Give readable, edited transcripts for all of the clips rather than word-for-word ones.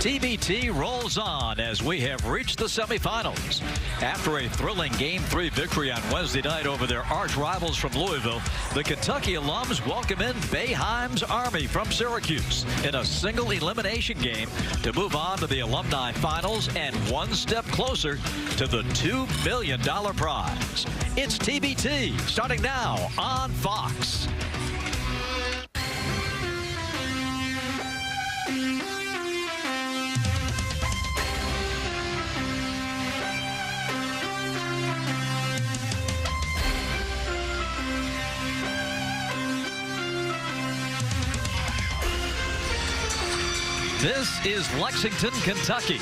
TBT rolls on as we have reached the semifinals. After a thrilling Game 3 victory on Wednesday night over their arch rivals from Louisville, the Kentucky alums welcome in Boeheim's Army from Syracuse in a single elimination game to move on to the alumni finals and one step closer to the $2 million prize. It's TBT starting now on Fox. This is Lexington, Kentucky,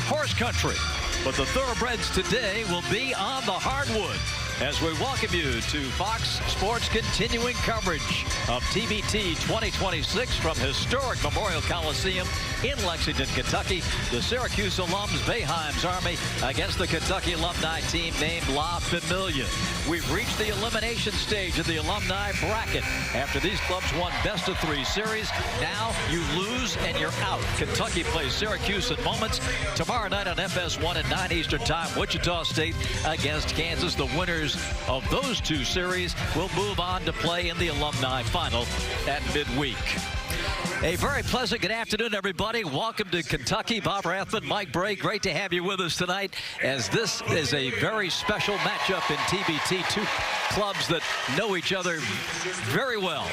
horse country. But the thoroughbreds today will be on the hardwood as we welcome you to Fox Sports continuing coverage of TBT 2026 from historic Memorial Coliseum in Lexington, Kentucky. The Syracuse alums Boeheim's Army against the Kentucky alumni team named La Familia. We've reached the elimination stage of the alumni bracket. After these clubs won best-of-3 series, now you lose and you're out. Kentucky plays Syracuse in moments. Tomorrow night on FS1 at 9 Eastern Time, Wichita State against Kansas. The winners of those two series will move on to play in the alumni final at midweek. A very pleasant good afternoon, everybody. Welcome to Kentucky. Bob Rathman, Mike Bray, great to have you with us tonight, as this is a very special matchup in TBT. Two clubs that know each other very well.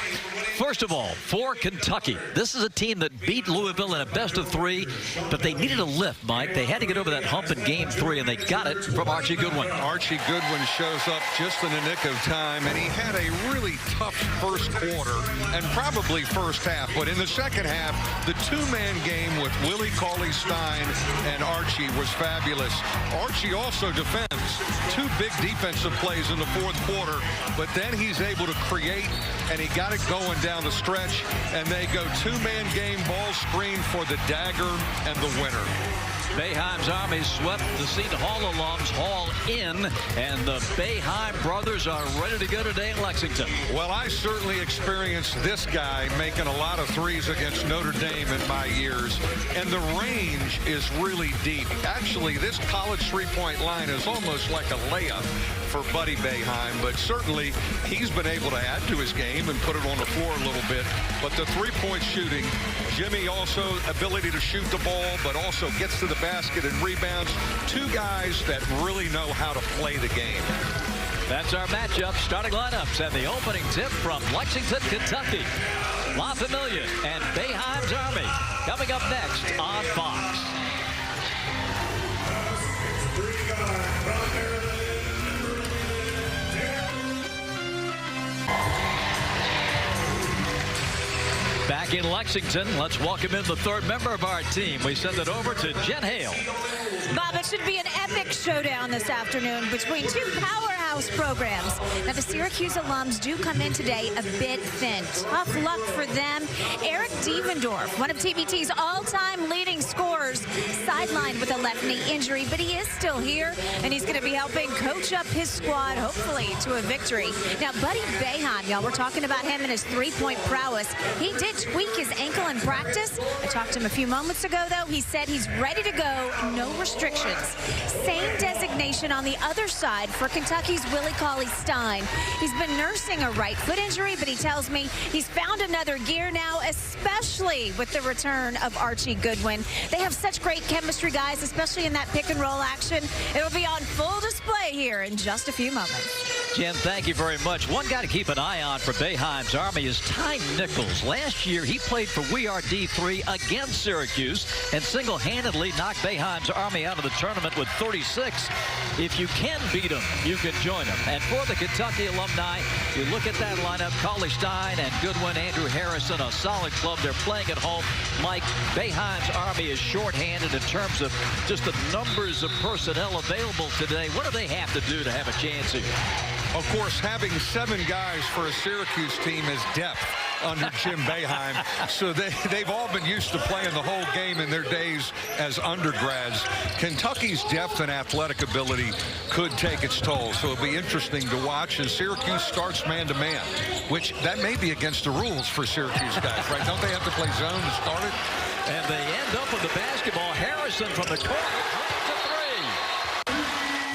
First of all, for Kentucky, this is a team that beat Louisville in a best-of-3, but they needed a lift, Mike. They had to get over that hump in Game 3, and they got it from Archie Goodwin. Archie Goodwin shows up just in the nick of time, and he had a really tough first quarter and probably first half. But in the second half, the two-man game with Willie Cauley-Stein and Archie was fabulous. Archie also defends. Two big defensive plays in the fourth quarter, but then he's able to create, and he got it going down the stretch, and they go two-man game, ball screen for the dagger and the winner. Boeheim's Army swept the Seton Hall alums Hall in, and the Boeheim brothers are ready to go today in Lexington. Well, I certainly experienced this guy making a lot of threes against Notre Dame in my years, and the range is really deep. Actually, this college three-point line is almost like a layup for Buddy Boeheim, but certainly he's been able to add to his game and put it on the floor a little bit. But the three-point shooting, Jimmy also ability to shoot the ball, but also gets to the basket and rebounds. Two guys that really know how to play the game. That's our matchup. Starting lineups and the opening tip from Lexington, Kentucky. La Familia and Boeheim's Army coming up next on Fox. Back in Lexington, let's welcome in the third member of our team. We send it over to Jen Hale. Bob, it should be an epic showdown this afternoon between two powerhouse programs. Now, the Syracuse alums do come in today a bit thin. Tough luck for them. Eric Devendorf, one of TBT's all-time leading scorers, sidelined with a left knee injury, but he is still here, and he's going to be helping coach up his squad, hopefully, to a victory. Now, Buddy Boeheim, y'all, we're talking about him and his three-point prowess. He did tweak his ankle in practice. I talked to him a few moments ago, though. He said he's ready to go, no restrictions. Same designation on the other side for Kentucky's Willie Cauley-Stein. He's been nursing a right foot injury, but he tells me he's found another gear now, especially with the return of Archie Goodwin. They have such great chemistry, guys, especially in that pick and roll action. It'll be on full display here in just a few moments. Jen, thank you very much. One guy to keep an eye on for Boeheim's Army is Ty Nichols. Last year, he played for We Are D3 against Syracuse and single-handedly knocked Boeheim's Army out of the tournament with 36. If you can beat them, you can join them. And for the Kentucky alumni, you look at that lineup, Cauley-Stein and Goodwin, Andrew Harrison, a solid club. They're playing at home. Mike, Boeheim's Army is shorthanded in terms of just the numbers of personnel available today. What do they have to do to have a chance here? Of course, having 7 guys for a Syracuse team is depth under Jim Boeheim. So they've all been used to playing the whole game in their days as undergrads. Kentucky's depth and athletic ability could take its toll. So it'll be interesting to watch as Syracuse starts man-to-man, which that may be against the rules for Syracuse guys, right? Don't they have to play zone to start it? And they end up with the basketball. Harrison from the corner drains a three.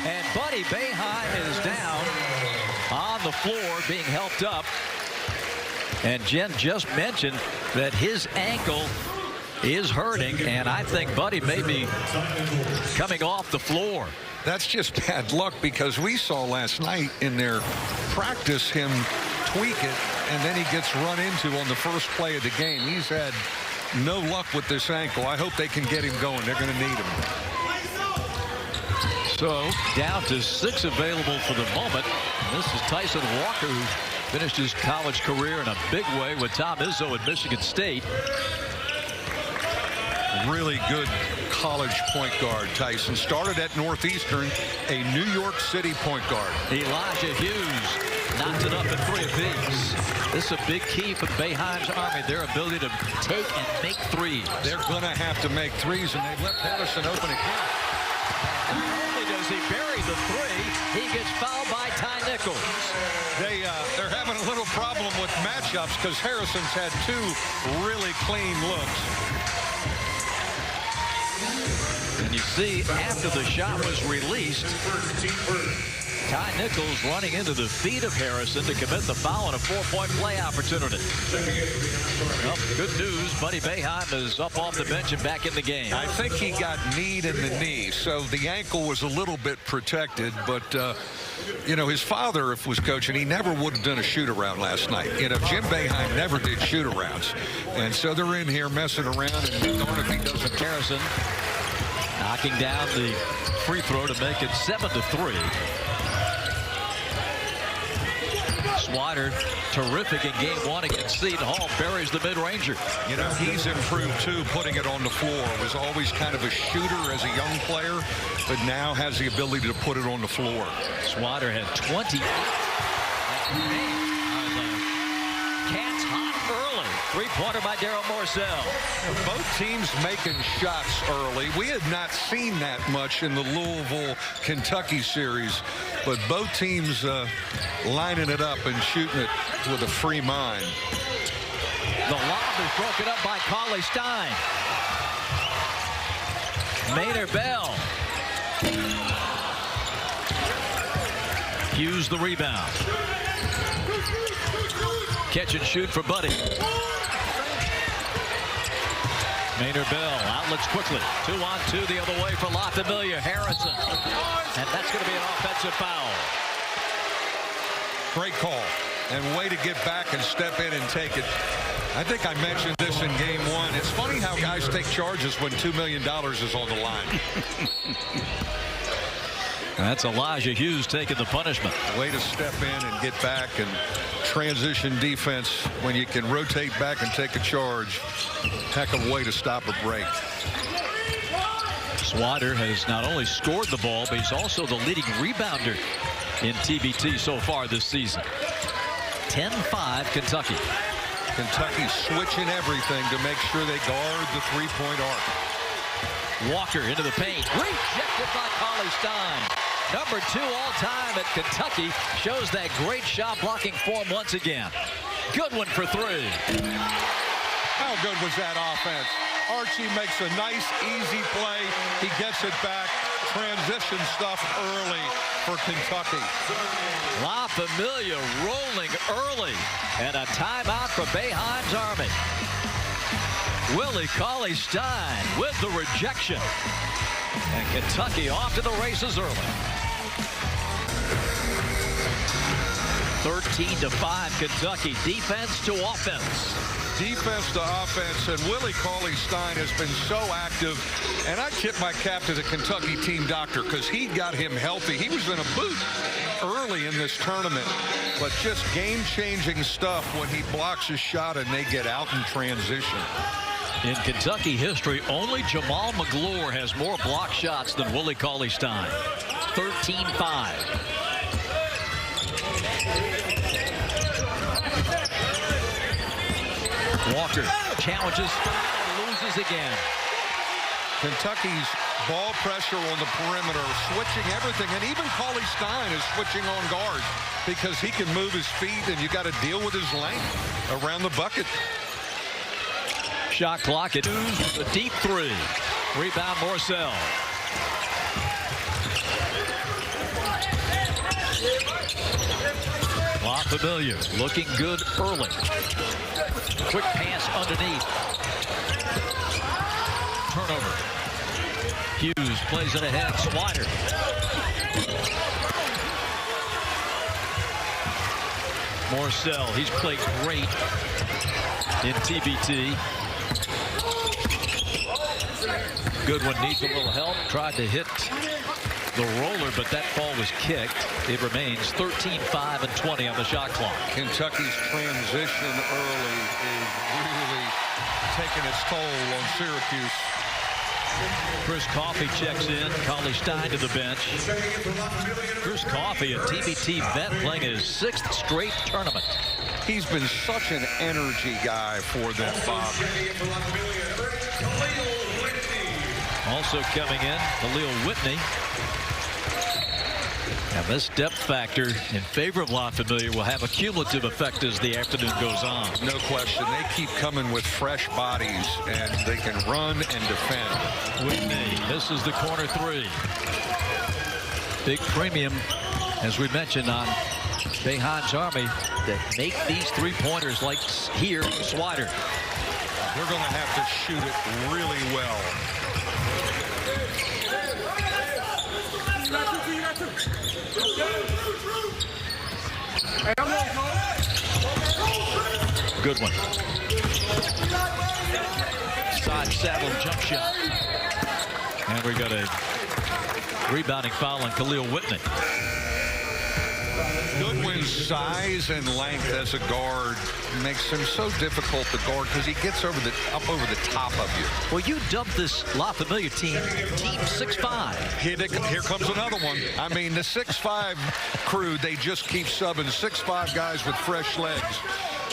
And Buddy Boeheim is down on the floor being helped up. And Jen just mentioned that his ankle is hurting, and I think Buddy may be coming off the floor. That's just bad luck, because we saw last night in their practice him tweak it, and then he gets run into on the first play of the game. He's had no luck with this ankle. I hope they can get him going. They're going to need him. So down to 6 available for the moment. And this is Tyson Walker, who finished his college career in a big way with Tom Izzo at Michigan State. Really good college point guard, Tyson. Started at Northeastern, a New York City point guard. Elijah Hughes knocked it up in 3 apiece. This is a big key for Boeheim's Army, their ability to take and make threes. They're going to have to make threes, and they've left Harrison open again. Not only does he bury the 3, he gets fouled by Ty Nichols. They're having a little problem with matchups, because Harrison's had 2 really clean looks. And you see, after the shot was released, Ty Nichols running into the feet of Harrison to commit the foul and a 4-point play opportunity. Well, good news, Buddy Boeheim is up off the bench and back in the game. I think he got kneed in the knee, so the ankle was a little bit protected, but you know, his father, if was coaching, he never would have done a shoot-around last night. You know, Jim Boeheim never did shoot-arounds, and so they're in here messing around, and darn if he doesn't. Harrison knocking down the free throw to make it 7-3. Swider, terrific in game 1 against Seton Hall, buries the mid-ranger. You know, he's improved too, putting it on the floor. Was always kind of a shooter as a young player, but now has the ability to put it on the floor. Swider had 28. Cats hot early. 3-pointer by Darryl Morsell. Both teams making shots early. We had not seen that much in the Louisville-Kentucky series, but both teams lining it up and shooting it with a free mind. The lob is broken up by Cauley Stein. Maynard Bell. Hughes the rebound. Catch and shoot for Buddy. Maynard Bell outlets quickly. 2-on-2 the other way for La Familia. Harrison. And that's going to be an offensive foul. Great call. And way to get back and step in and take it. I think I mentioned this in game 1. It's funny how guys take charges when $2 million is on the line. That's Elijah Hughes taking the punishment. Way to step in and get back, and transition defense when you can rotate back and take a charge. Heck of a way to stop a break. Swider has not only scored the ball, but he's also the leading rebounder in TBT so far this season. 10-5 Kentucky. Kentucky switching everything to make sure they guard the 3-point arc. Walker into the paint. Rejected by Cauley Stein. Number 2 all-time at Kentucky. Shows that great shot blocking form once again. Good one for 3. How good was that offense? Archie makes a nice, easy play. He gets it back. Transition stuff early for Kentucky. La Familia rolling early. And a timeout for Boeheim's Army. Willie Cauley Stein with the rejection. And Kentucky off to the races early. 13-5 Kentucky. Defense to offense. Defense to offense, and Willie Cauley Stein has been so active, and I tip my cap to the Kentucky team doctor, because he got him healthy. He was in a boot early in this tournament, but just game-changing stuff when he blocks a shot and they get out in transition. In Kentucky history, only Jamal McGlure has more block shots than Willie Cauley Stein. 13-5. Walker challenges, loses again. Kentucky's ball pressure on the perimeter, switching everything, and even Cauley Stein is switching on guards because he can move his feet, and you got to deal with his length around the bucket. shot clock. It is a deep three. Rebound Morcell. Familia looking good early. Quick pass underneath. Turnover. Hughes plays it ahead. Swider. Morcell, he's played great in TBT. Goodwin needs a little help. Tried to hit the roller, but that ball was kicked. It remains 13-5 and 20 on the shot clock. Kentucky's transition early is really taking its toll on Syracuse. Chris Coffey checks in. Collie Stein to the bench. Chris Coffey, a TBT vet, playing his 6th straight tournament. He's been such an energy guy for them, Bob. Also coming in, Khalil Whitney. And this depth factor in favor of La Familia will have a cumulative effect as the afternoon goes on. No question. They keep coming with fresh bodies, and they can run and defend. Whitney misses the corner three. Big premium, as we mentioned, on Boeheim's Army that make these three-pointers like here, Swider. We're going to have to shoot it really well. Good one. Side saddle jump shot. And we got a rebounding foul on Khalil Whitney. Goodwin's size and length as a guard makes him so difficult to guard because he gets up over the top of you. Well, you dubbed this La Familia team 6'5". Here comes another one. I mean, the 6'5" crew, they just keep subbing 6'5" guys with fresh legs.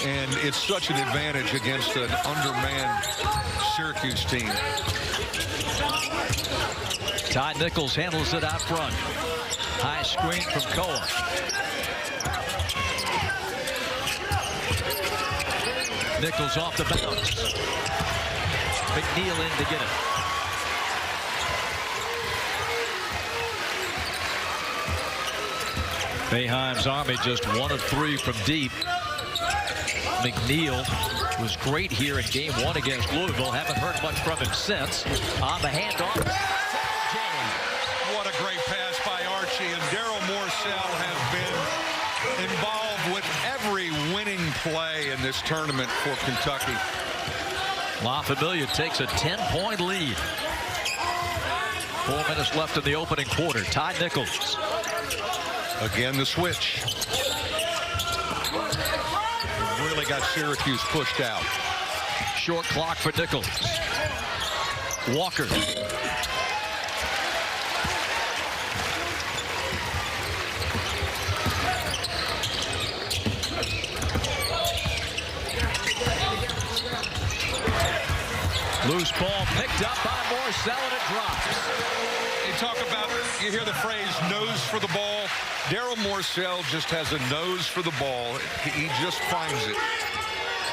And it's such an advantage against an undermanned Syracuse team. Ty Nichols handles it out front. High screen from Koa. Nichols off the bounce. McNeil in to get it. Boeheim's Army just 1 of 3 from deep. McNeil was great here in game 1 against Louisville. Haven't heard much from him since. On the handoff. What a great pass by Archie, and Daryl Morcell has been involved with every winning play in this tournament for Kentucky. La Familia takes a 10-point lead. 4 minutes left in the opening quarter. Ty Nichols. Again, the switch. Really got Syracuse pushed out. Short clock for Nichols. Walker. Loose ball picked up by Morcell, and it drops. You hear the phrase nose for the ball. Daryl Morcell just has a nose for the ball. He just finds it.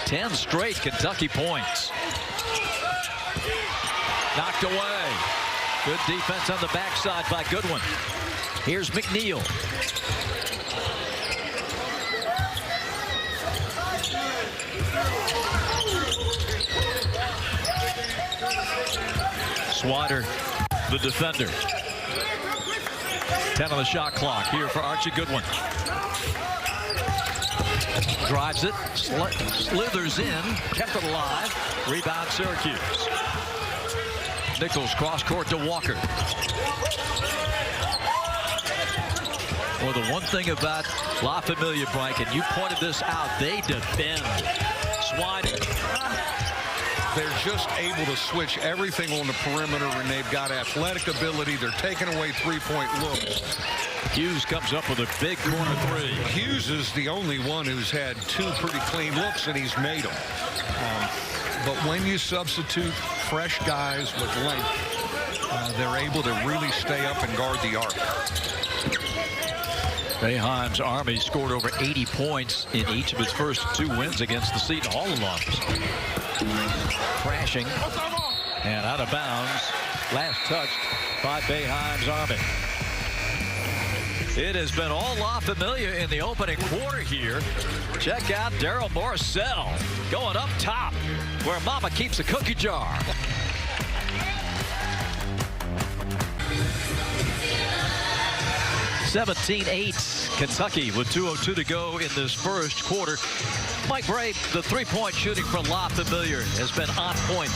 10 straight Kentucky points. Knocked away. Good defense on the backside by Goodwin. Here's McNeil. Swider, the defender. 10 on the shot clock here for Archie Goodwin. Drives it, slithers in, kept it alive. Rebound Syracuse. Nichols cross court to Walker. Well, the one thing about La Familia, Mike, and you pointed this out, they defend. Swider. They're just able to switch everything on the perimeter, and they've got athletic ability. They're taking away three-point looks. Hughes comes up with a big corner three. Hughes is the only one who's had 2 pretty clean looks, and he's made them. But when you substitute fresh guys with length, they're able to really stay up and guard the arc. Boeheim's Army scored over 80 points in each of its first 2 wins against the Seton Hall alums. Crash crashing and out of bounds. Last touched by Boeheim's Army. It has been all La Familia in the opening quarter here. Check out Daryl Morcell going up top where Mama keeps a cookie jar. (17-8) Kentucky with 2:02 to go in this first quarter. Mike Bray, the three-point shooting for La Familia has been on point.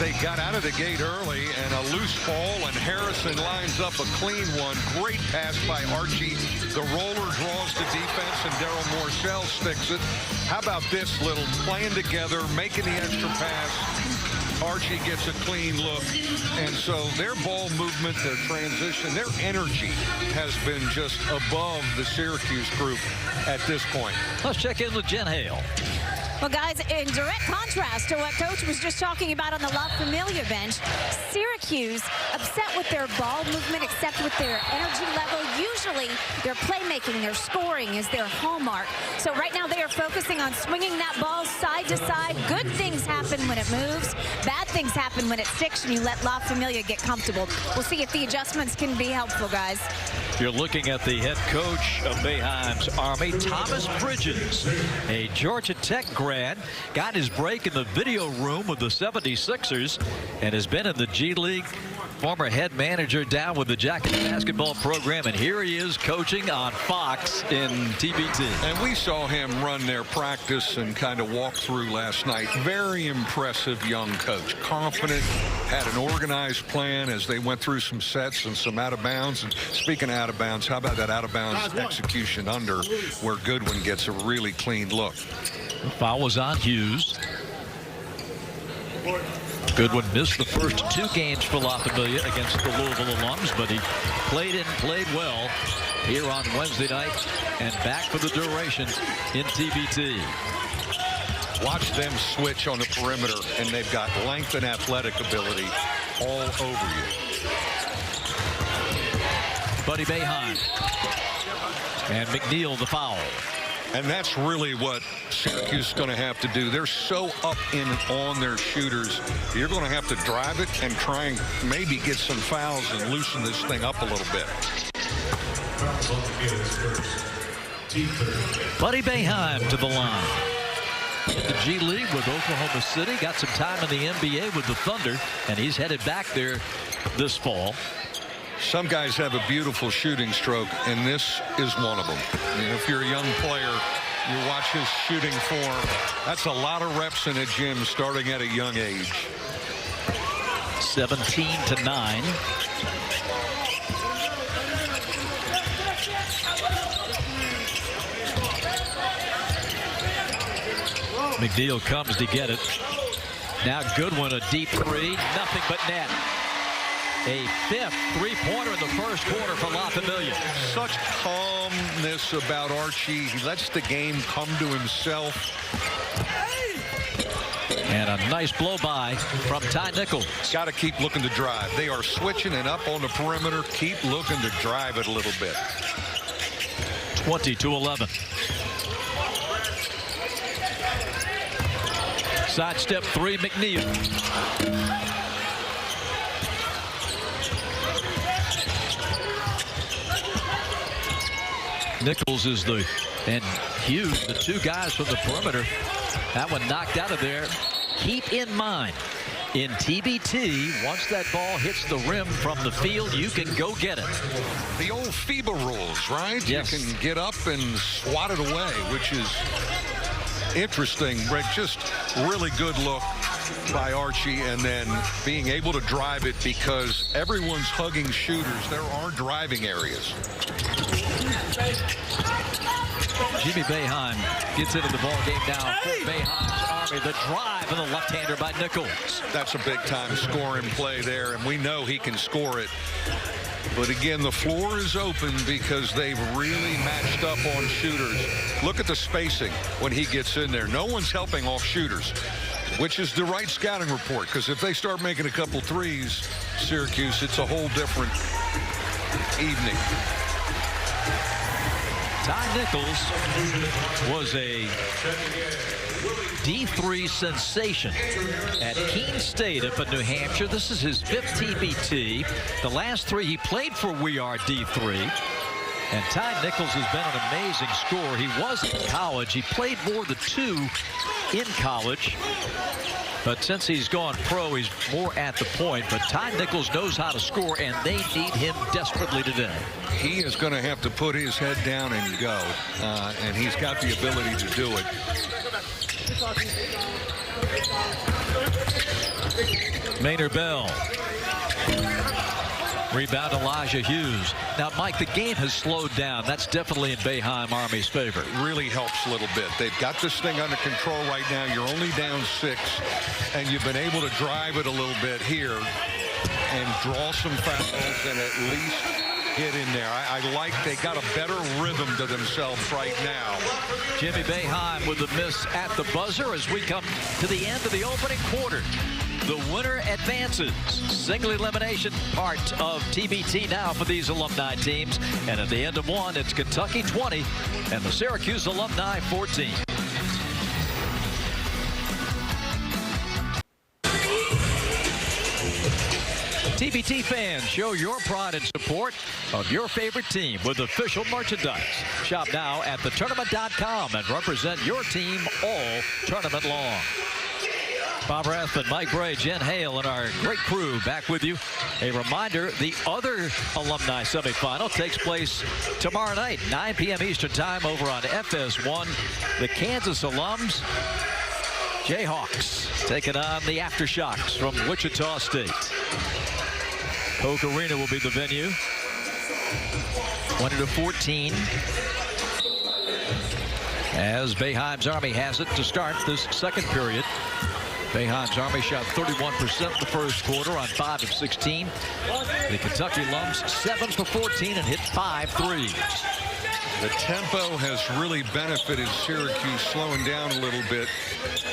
They got out of the gate early and a loose ball, and Harrison lines up a clean one. Great pass by Archie. The roller draws the defense, and Daryl Morcell sticks it. How about this little playing together, making the extra pass? Archie gets a clean look, and so their ball movement, their transition, their energy has been just above the Syracuse group at this point. Let's check in with Jen Hale. Well, guys, in direct contrast to what Coach was just talking about on the La Familia bench, Syracuse upset with their ball movement, except with their energy level. Usually, their playmaking, their scoring is their hallmark. So right now, they are focusing on swinging that ball side to side. Good things happen when it moves. Bad things happen when it sticks and you let La Familia get comfortable. We'll see if the adjustments can be helpful, guys. You're looking at the head coach of Boeheim's Army, Thomas Bridges, a Georgia Tech grad, got his break in the video room with the 76ers and has been in the G League. Former head manager down with the Jackets basketball program, and here he is coaching on Fox in TBT. And we saw him run their practice and kind of walk through last night. Very impressive young coach. Confident, had an organized plan as they went through some sets and some out of bounds. And speaking of out of bounds, how about that out of bounds execution under where Goodwin gets a really clean look? The foul was on Hughes. Goodwin missed the first two games for La Familia against the Louisville alums, but he played well here on Wednesday night and back for the duration in TBT. Watch them switch on the perimeter, and they've got length and athletic ability all over you. Buddy Boeheim and McNeil the foul. And that's really what Syracuse is going to have to do. They're so up in and on their shooters. You're going to have to drive it and try and maybe get some fouls and loosen this thing up a little bit. Buddy Boeheim to the line. In the G League with Oklahoma City. Got some time in the NBA with the Thunder, and he's headed back there this fall. Some guys have a beautiful shooting stroke, and this is one of them. I mean, if you're a young player, you watch his shooting form. That's a lot of reps in a gym starting at a young age. 17-9. McNeil comes to get it. Now Goodwin, a deep three, nothing but net. A fifth three-pointer in the first quarter for La Familia. Such calmness about Archie. He lets the game come to himself. And a nice blow-by from Ty Nichols. Got to keep looking to drive. They are switching and up on the perimeter. Keep looking to drive it a little bit. 20-11. Sidestep three, McNeil. Nichols is and Hughes, the two guys from the perimeter. That one knocked out of there. Keep in mind, in TBT, once that ball hits the rim from the field, you can go get it. The old FIBA rules, right? Yes. You can get up and swat it away, which is interesting. But just really good look by Archie, and then being able to drive it because everyone's hugging shooters. There are driving areas. Jimmy Boeheim gets into the ball game now for Boeheim's Army. The drive and the left-hander by Nichols. That's a big-time scoring play there, and we know he can score it. But again, the floor is open because they've really matched up on shooters. Look at the spacing when he gets in there. No one's helping off shooters, which is the right scouting report, because if they start making a couple threes, Syracuse, it's a whole different evening. Ty Nichols was a D3 sensation at Keene State up in New Hampshire. This is his 5th TBT. The last 3 he played for We Are D3. And Ty Nichols has been an amazing scorer. He was in college. He played more than 2 in college. But since he's gone pro, he's more at the point. But Ty Nichols knows how to score, and they need him desperately today. He is going to have to put his head down and go. And he's got the ability to do it. Maynard Bell. Rebound Elijah Hughes. Now, Mike, the game has slowed down. That's definitely in Boeheim Army's favor. Really helps a little bit. They've got this thing under control right now. You're only down 6, and you've been able to drive it a little bit here and draw some fouls and at least get in there. I like they got a better rhythm to themselves right now. Jimmy Boeheim with the miss at the buzzer as we come to the end of the opening quarter. The winner advances. Single elimination part of TBT now for these alumni teams. And at the end of one, it's Kentucky 20 and the Syracuse alumni 14. TBT fans, show your pride and support of your favorite team with official merchandise. Shop now at thetournament.com and represent your team all tournament long. Bob Rathman, Mike Bray, Jen Hale, and our great crew back with you. A reminder, the other alumni semifinal takes place tomorrow night, 9 p.m. Eastern time over on FS1. The Kansas alums, Jayhawks, taking on the Aftershocks from Wichita State. Koch Arena will be the venue. 20-14. As Boeheim's Army has it to start this second period. Boeheim's Army shot 31% the first quarter on 5 of 16. The Kentucky alums 7 for 14 and hit 5 threes. The tempo has really benefited Syracuse, slowing down a little bit,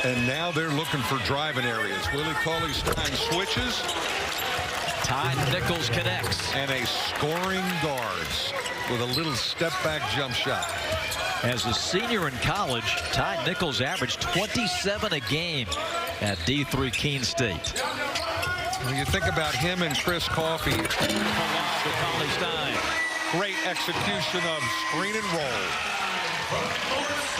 and now they're looking for driving areas. Willie Cauley-Stein switches. Ty Nichols connects. And a scoring guards with a little step-back jump shot. As a senior in college, Ty Nichols averaged 27 a game at D3 Keene State. When you think about him and Chris Coffey, great execution of screen and roll.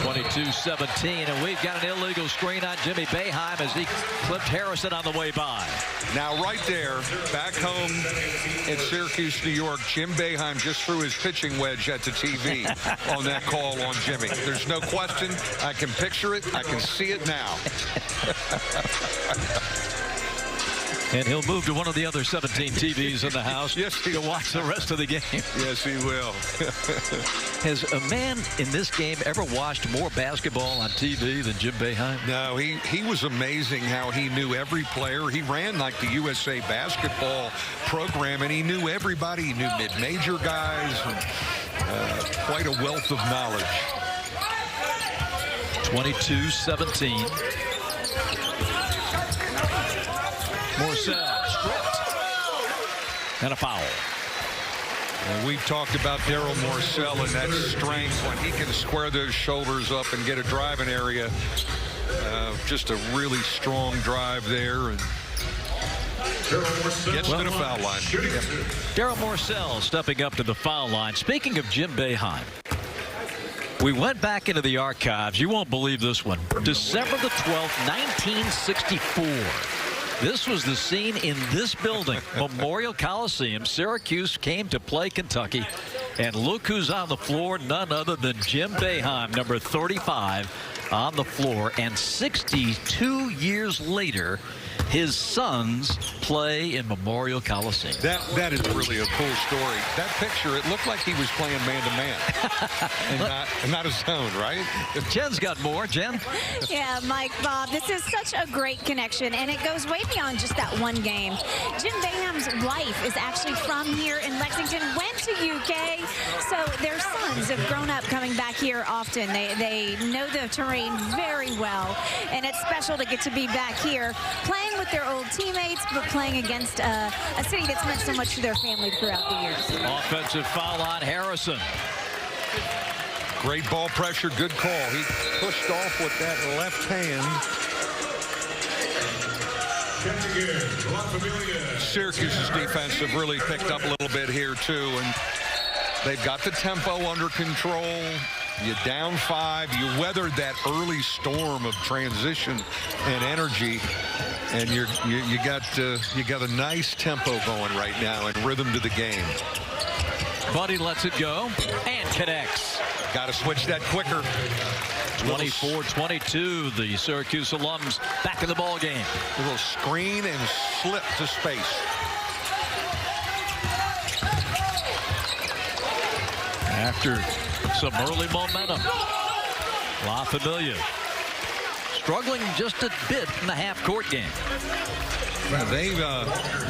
22-17, and we've got an illegal screen on Jimmy Boeheim as he clipped Harrison on the way by. Now right there, back home in Syracuse, New York, Jim Boeheim just threw his pitching wedge at the TV on that call on Jimmy. There's no question. I can picture it. I can see it now. And he'll move to one of the other 17 TVs in the house to watch the rest of the game. Yes, he will. Has a man in this game ever watched more basketball on TV than Jim Boeheim? No, he was amazing how he knew every player. He ran like the USA basketball program, and he knew everybody. He knew mid-major guys, and quite a wealth of knowledge. 22-17. Morsell stripped and a foul. And we've talked about Daryl Morsell and that strength when he can square those shoulders up and get a driving area. Just a really strong drive there, and gets to the foul line. Yep. Daryl Morsell stepping up to the foul line. Speaking of Jim Boeheim, we went back into the archives. You won't believe this one. December the 12th, 1964. This was the scene in this building, Memorial Coliseum. Syracuse came to play Kentucky, and look who's on the floor, none other than Jim Boeheim, number 35, on the floor. And 62 years later, his sons play in Memorial Coliseum. That is really a cool story. That picture, it looked like he was playing man-to-man and not a zone, right? Jen's got more. Jen? Yeah, Mike, Bob, this is such a great connection, and it goes way beyond just that one game. Jim Boeheim's wife is actually from here in Lexington, went to UK, so their sons have grown up coming back here often. They know the terrain very well, and it's special to get to be back here playing with their old teammates, but playing against a city that's meant so much to their family throughout the years. Offensive foul on Harrison. Great ball pressure, good call. He pushed off with that left hand. Syracuse's defense have really picked up a little bit here too, and they've got the tempo under control. You down 5, you weathered that early storm of transition and energy, and you got a nice tempo going right now and rhythm to the game. Buddy lets it go and connects. Got to switch that quicker. 24-22, the Syracuse alums back in the ball game. A little screen and slip to space. After some early momentum, La Familia struggling just a bit in the half-court game.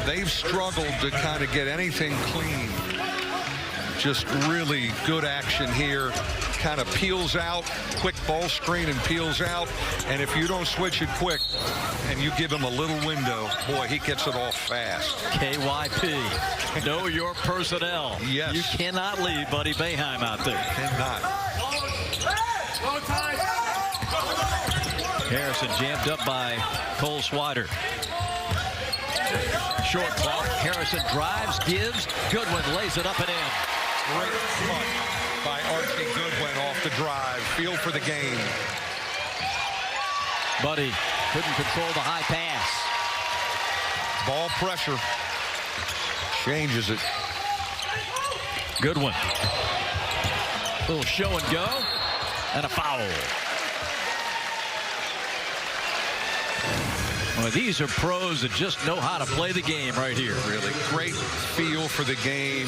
They've struggled to kind of get anything clean. Just really good action here. Kind of peels out, quick ball screen and peels out. And if you don't switch it quick and you give him a little window, boy, he gets it off fast. KYP, know your personnel. Yes. You cannot leave Buddy Boeheim out there. Cannot. Harrison jammed up by Cole Swider. Short clock. Harrison drives, gives. Goodwin lays it up and in. Great cut by Archie Goodwin off the drive. Feel for the game. Buddy couldn't control the high pass. Ball pressure. Changes it. Goodwin. Little show and go. And a foul. Well, these are pros that just know how to play the game right here. Really great feel for the game.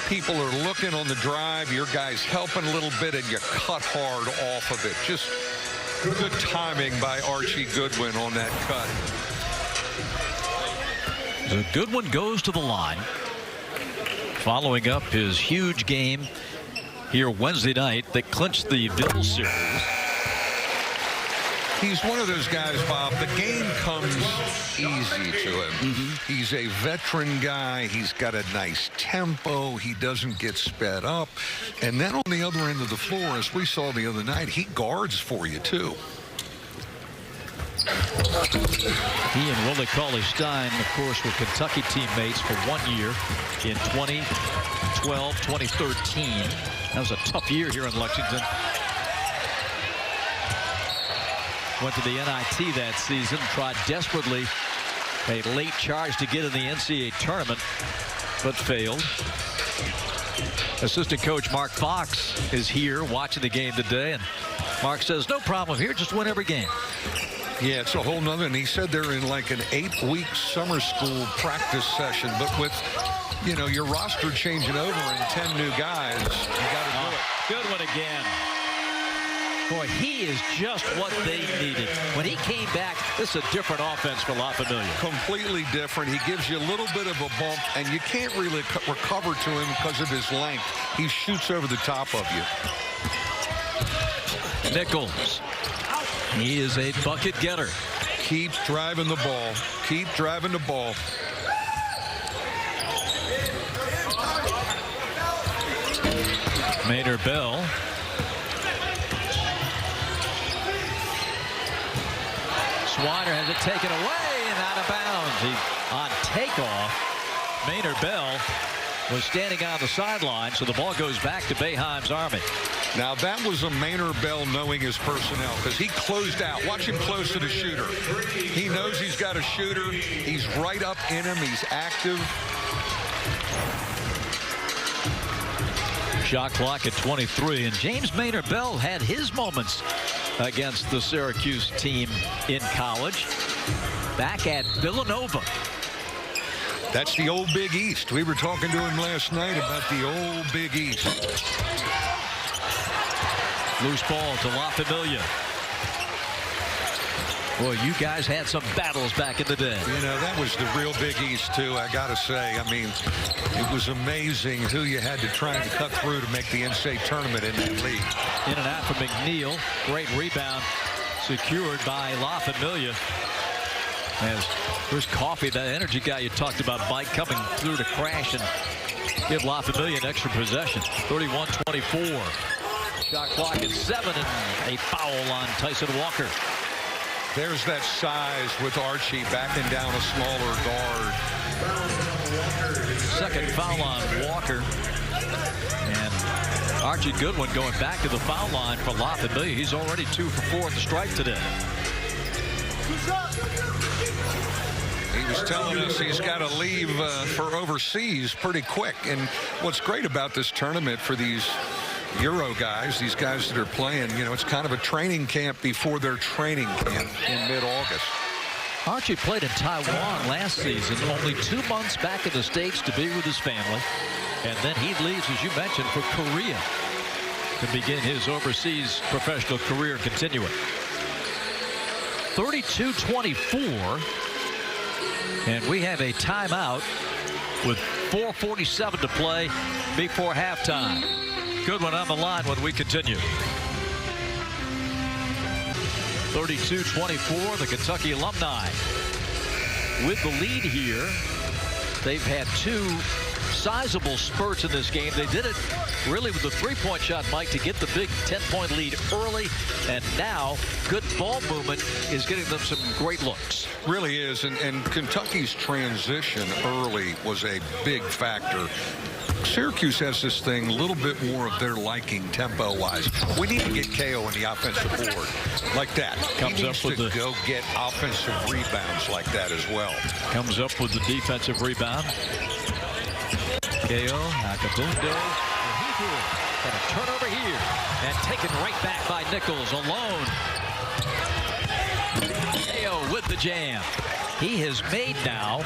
People are looking on the drive. Your guys helping a little bit, and you cut hard off of it. Just good timing by Archie Goodwin on that cut. The Goodwin goes to the line, following up his huge game here Wednesday night that clinched the Bill series. He's one of those guys, Bob, the game comes easy to him. He's a veteran guy. He's got a nice tempo. He doesn't get sped up. And then on the other end of the floor, as we saw the other night, he guards for you, too. He and Willie Cauley-Stein, of course, were Kentucky teammates for 1 year in 2012, 2013. That was a tough year here in Lexington. Went to the NIT that season, tried desperately a late charge to get in the NCAA tournament, but failed. Assistant coach Mark Fox is here watching the game today, and Mark says, no problem here, just win every game. Yeah, it's a whole nother, and he said they're in like an 8-week summer school practice session, but with, you know, your roster changing over and 10 new guys, you got to do it. Good one again. Boy, he is just what they needed. When he came back, this is a different offense for La Familia. Completely different. He gives you a little bit of a bump, and you can't really recover to him because of his length. He shoots over the top of you. Nichols. He is a bucket getter. Keep driving the ball. Keep driving the ball. Maynard Bell. Swider has it taken away and out of bounds. On takeoff, Maynard Bell was standing on the sideline, so the ball goes back to Boeheim's Army. Now that was a Maynard Bell knowing his personnel, because he closed out. Watch him close to the shooter. He knows he's got a shooter. He's right up in him. He's active. Shot clock at 23, and James Maynard Bell had his moments against the Syracuse team in college. Back at Villanova. That's the old Big East. We were talking to him last night about the old Big East. Loose ball to La Familia. Boy, you guys had some battles back in the day. You know, that was the real Big East, too, I got to say. I mean, it was amazing who you had to try and cut through to make the NCAA tournament in that league. In and out from McNeil. Great rebound secured by La Familia. As Chris Coffey, that energy guy you talked about, Mike, coming through to crash and give La Familia an extra possession. 31-24. Shot clock at 7 and a foul on Tyson Walker. There's that size with Archie backing down a smaller guard. Second foul on Walker. And Archie Goodwin going back to the foul line for Familia. He's already 2 for 4 at the stripe today. He was telling us he's got to leave for overseas pretty quick. And what's great about this tournament for these Euro guys, these guys that are playing, you know, it's kind of a training camp before their training camp in mid-August. Archie played in Taiwan last season, only 2 months back in the States to be with his family. And then he leaves, as you mentioned, for Korea to begin his overseas professional career continuing. 32-24. And we have a timeout with 4:47 to play before halftime. Goodwin on the line when we continue. 32-24, the Kentucky alumni with the lead here. They've had 2 sizable spurts in this game. They did it really with the three-point shot, Mike, to get the big 10-point lead early. And now good ball movement is getting them some great looks. Really is. And Kentucky's transition early was a big factor. Syracuse has this thing a little bit more of their liking tempo-wise. We need to get KO in the offensive board like that. Comes he up needs with to go get offensive rebounds like that as well. Comes up with the defensive rebound. KO, Nakabundo. Got a turnover here and taken right back by Nichols alone. KO with the jam. He has made now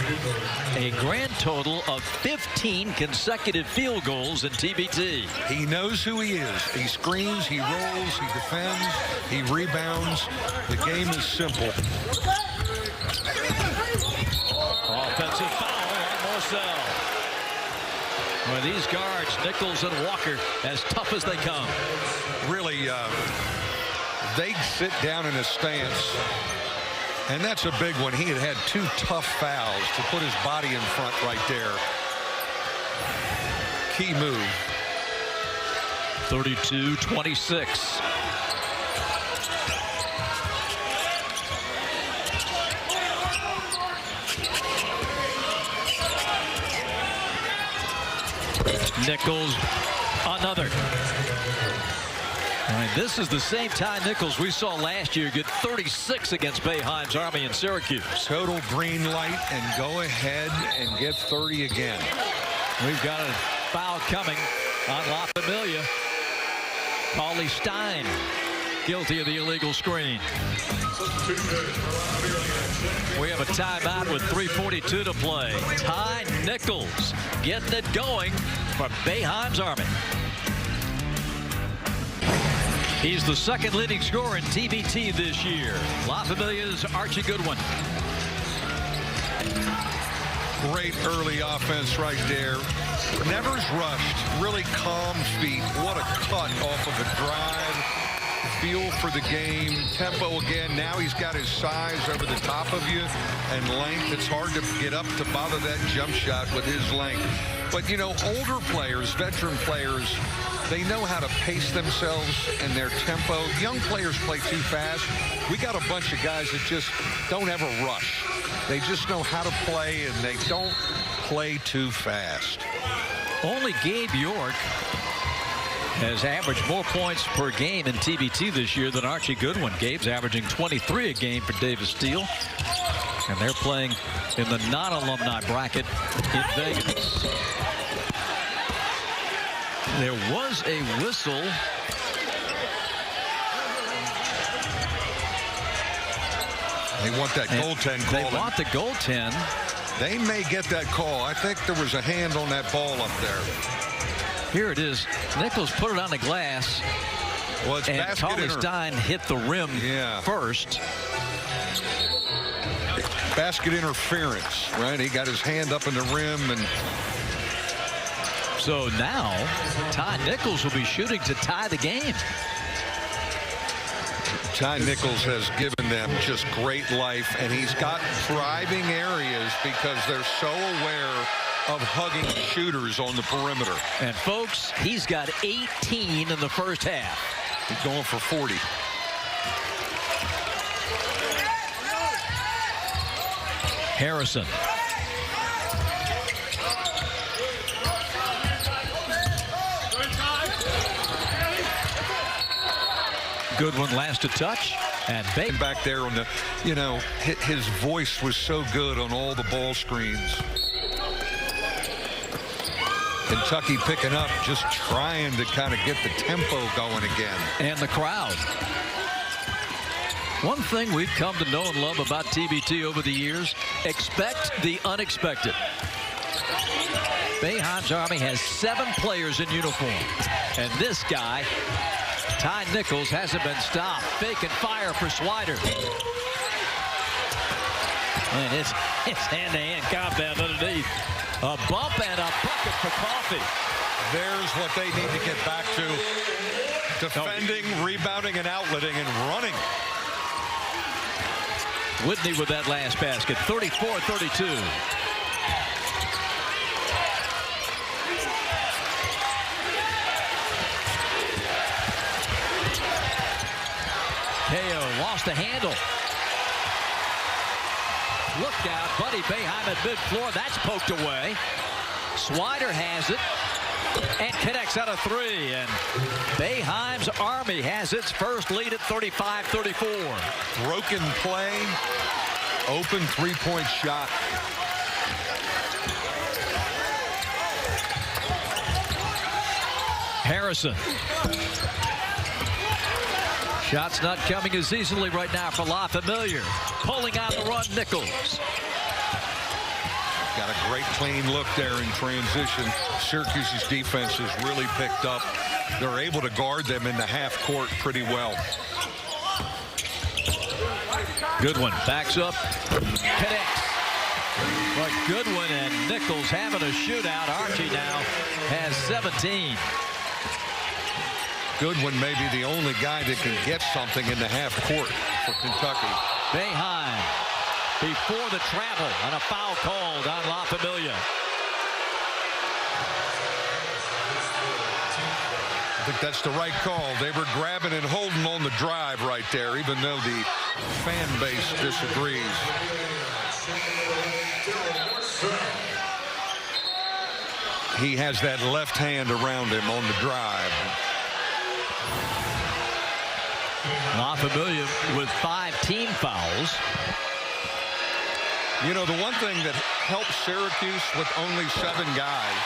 a grand total of 15 consecutive field goals in TBT. He knows who he is. He screens, he rolls, he defends, he rebounds. The game is simple. Offensive foul on Marcel. Well, these guards, Nichols and Walker, as tough as they come. Really, they sit down in a stance. And that's a big one. He had had 2 tough fouls to put his body in front right there. Key move. 32-26. Nichols, another. I mean, this is the same Ty Nichols we saw last year get 36 against Boeheim's Army in Syracuse. Total green light and go ahead and get 30 again. We've got a foul coming on La Familia. Paulie Stein guilty of the illegal screen. We have a timeout with 3:42 to play. Ty Nichols getting it going for Boeheim's Army. He's the second leading scorer in TBT this year. La Familia's Archie Goodwin. Great early offense right there. Never's rushed. Really calm feet. What a cut off of a drive. Feel for the game. Tempo again. Now he's got his size over the top of you and length. It's hard to get up to bother that jump shot with his length. But, you know, older players, veteran players, they know how to pace themselves and their tempo. Young players play too fast. We got a bunch of guys that just don't ever rush. They just know how to play, and they don't play too fast. Only Gabe York has averaged more points per game in TBT this year than Archie Goodwin. Gabe's averaging 23 a game for Davis Steele. And they're playing in the non-alumni bracket in Vegas. There was a whistle. They want that goaltend call. They want the goaltend. They may get that call. I think there was a hand on that ball up there. Here it is. Nichols put it on the glass. Well, it's and Paulie Stein hit the rim first. Basket interference, right? He got his hand up in the rim, and so now Ty Nichols will be shooting to tie the game. Ty Nichols has given them just great life, and he's got thriving areas because they're so aware of hugging shooters on the perimeter. And folks, he's got 18 in the first half. He's going for 40. Harrison. Goodwin last to touch, and back there on the, his voice was so good on all the ball screens. Kentucky picking up, just trying to kind of get the tempo going again. And the crowd. One thing we've come to know and love about TBT over the years, expect the unexpected. Boeheim's Army has 7 players in uniform. And this guy, Ty Nichols, hasn't been stopped. Fake and fire for Swider. And it's hand-to-hand combat underneath. A bump and a bucket for Coffee. There's what they need to get back to. Defending, rebounding, and outletting, and running. Whitney with that last basket, 34-32. KO lost the handle. Look out, Buddy Boeheim at mid-floor. That's poked away. Swider has it and connects out of 3. And Boeheim's Army has its first lead at 35-34. Broken play, open three-point shot. Harrison. Shots not coming as easily right now for La Familia. Pulling on the run, Nichols. Got a great clean look there in transition. Syracuse's defense has really picked up. They're able to guard them in the half court pretty well. Goodwin backs up, connects. But Goodwin and Nichols having a shootout. Archie now has 17. Goodwin may be the only guy that can get something in the half court for Kentucky. Boeheim before the travel and a foul called on La Familia. I think that's the right call. They were grabbing and holding on the drive right there, even though the fan base disagrees. He has that left hand around him on the drive. La Familia with 5 team fouls. You know, the one thing that helps Syracuse with only 7 guys,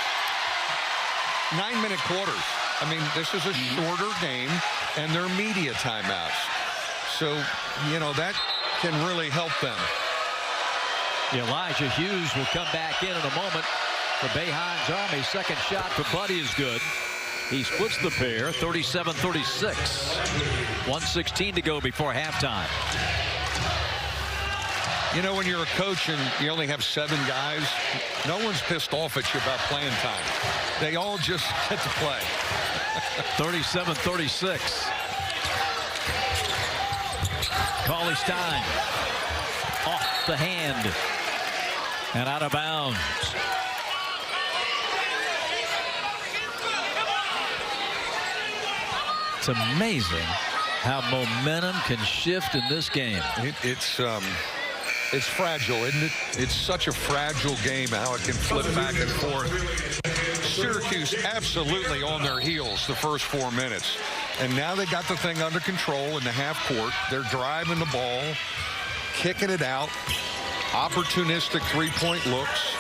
9-minute quarters. I mean, this is a shorter game, and they're media timeouts. So, you know, that can really help them. Elijah Hughes will come back in a moment for Boeheim's Army. Second shot for Buddy is good. He splits the pair, 37-36. 1:16 to go before halftime. You know, when you're a coach and you only have 7 guys, no one's pissed off at you about playing time. They all just get to play. 37-36. Cauley Stein off the hand and out of bounds. It's amazing how momentum can shift in this game. It's fragile, isn't it? It's such a fragile game how it can flip back and forth. Syracuse absolutely on their heels the first 4 minutes. And now they got the thing under control in the half court. They're driving the ball, kicking it out, opportunistic three-point looks.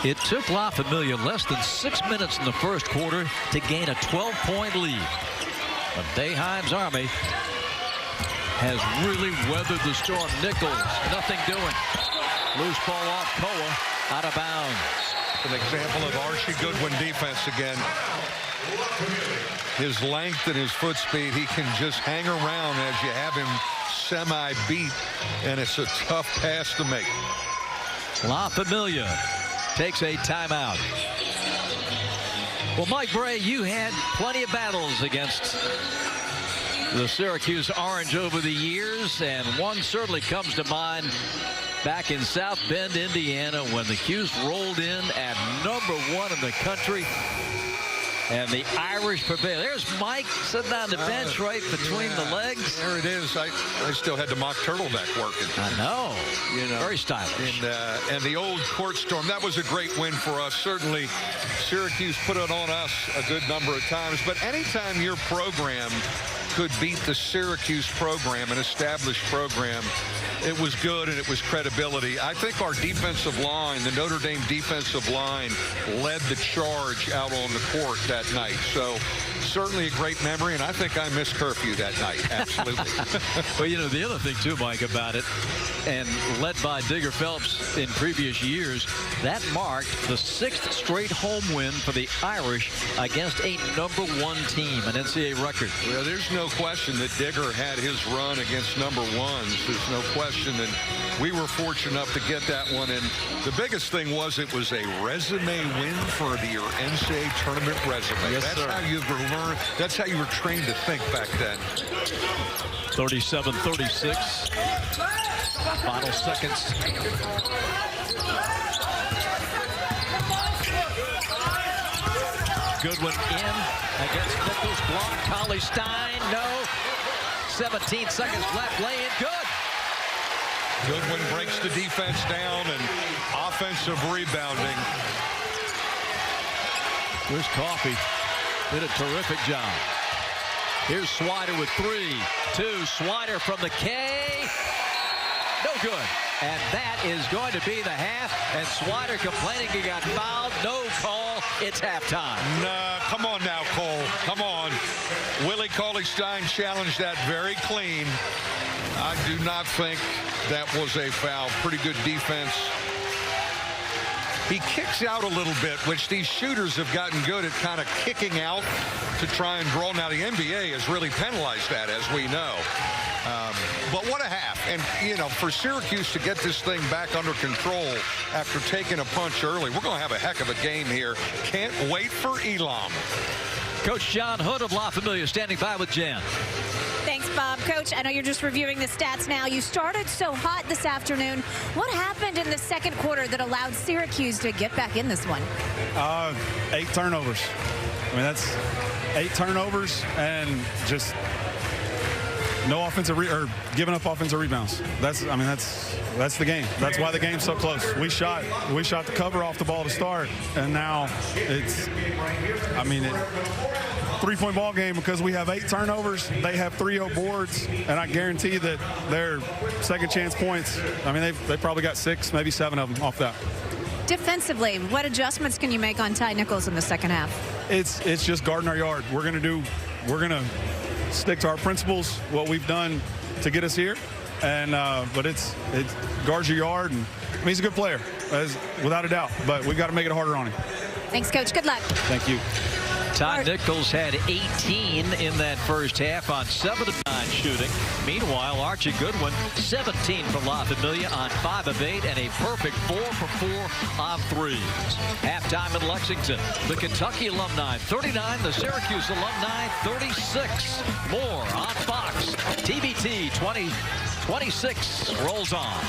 It took La Familia less than 6 minutes in the first quarter to gain a 12-point lead. But Boeheim's Army has really weathered the storm. Nichols, nothing doing. Loose ball off Koa, out of bounds. An example of Archie Goodwin defense again. His length and his foot speed, he can just hang around as you have him semi-beat, and it's a tough pass to make. La Familia takes a timeout. Well, Mike Bray, you had plenty of battles against the Syracuse Orange over the years, and one certainly comes to mind back in South Bend, Indiana, when the Cuse rolled in at #1 in the country. And the Irish prevail. There's Mike sitting on the bench right between the legs. There it is. I still had the mock turtleneck working. I know. Very stylish. And the old court storm, that was a great win for us. Certainly, Syracuse put it on us a good number of times. But anytime your program could beat the Syracuse program, an established program, it was good and it was credibility. I think our defensive line, the Notre Dame defensive line, led the charge out on the court that night. So certainly a great memory, and I think I missed curfew that night. Absolutely. Well, the other thing too, Mike, about it, and led by Digger Phelps in previous years, that marked the 6th straight home win for the Irish against a #1 team, an NCAA record. Well, there's no question that Digger had his run against #1s. There's no question, and we were fortunate enough to get that one. And the biggest thing was it was a resume win for your NCAA tournament resume. Yes, that's sir. how you learn. That's how you were trained to think back then. 37-36. Final seconds. Goodwin in against Nichols. Block. Collie Stein. No. 17 seconds left. Lay in. Good. Goodwin breaks the defense down and offensive rebounding. Here's Coffey. Did a terrific job. Here's Swider with 3, 2. Swider from the K. No good. And that is going to be the half. And Swider complaining he got fouled. No call. It's halftime. Nah, come on now, Cole. Come on. Willie Cauley-Stein challenged that very clean. I do not think that was a foul. Pretty good defense. He kicks out a little bit, which these shooters have gotten good at kind of kicking out to try and draw. Now, the NBA has really penalized that, as we know. But what a half. And, for Syracuse to get this thing back under control after taking a punch early, we're going to have a heck of a game here. Can't wait for Elam. Coach John Hood of La Familia standing by with Jan. Thanks, Bob. Coach, I know you're just reviewing the stats now. You started so hot this afternoon. What happened in the second quarter that allowed Syracuse to get back in this one? 8 turnovers. I mean, that's 8 turnovers and just no offensive or giving up offensive rebounds. That's the game. That's why the game's so close. We shot the cover off the ball to start, and now it's 3-point ball game because we have 8 turnovers. They have 3-0 boards, and I guarantee that their second chance points, they probably got 6, maybe 7 of them off that. Defensively, what adjustments can you make on Ty Nichols in the second half? It's just guarding our yard. We're gonna stick to our principles, what we've done to get us here, and but it guards your yard, and he's a good player, without a doubt. But we've got to make it harder on him. Thanks, Coach. Good luck. Thank you. Ty Nichols had 18 in that first half on 7 of 9 shooting. Meanwhile, Archie Goodwin, 17 from La Familia on 5 of 8 and a perfect 4 for 4 on 3s. Halftime in Lexington. The Kentucky alumni 39, the Syracuse alumni 36. More on Fox. TBT 2026 rolls on.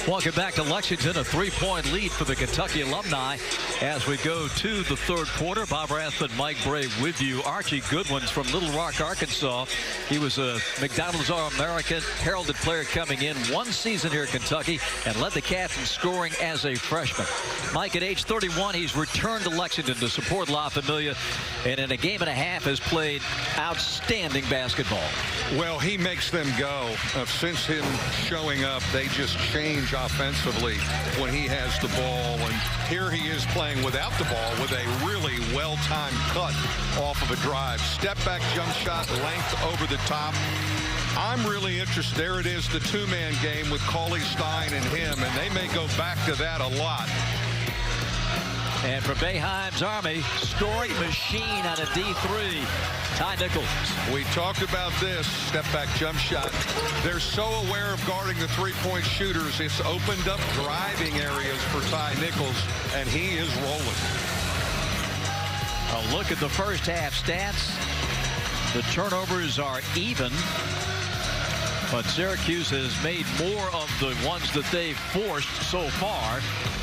Welcome back to Lexington. A 3-point lead for the Kentucky alumni as we go to the third quarter. Bob Rathman, Mike Bray with you. Archie Goodwin's from Little Rock, Arkansas. He was a McDonald's All-American, heralded player coming in 1 season here at Kentucky and led the Cats in scoring as a freshman. Mike, at age 31, he's returned to Lexington to support La Familia, and in a game and a half has played outstanding basketball. Well, he makes them go. Since him showing up, they just change offensively when he has the ball, and here he is playing without the ball with a really well-timed cut off of a drive. Step back jump shot, length over the top. I'm really interested. There it is, the 2-man game with Cauley-Stein and him, and they may go back to that a lot. And for Boeheim's Army, scoring machine on a D3, Ty Nichols. We talked about this step-back jump shot. They're so aware of guarding the 3-point shooters. It's opened up driving areas for Ty Nichols, and he is rolling. A look at the first half stats. The turnovers are even. But Syracuse has made more of the ones that they've forced so far.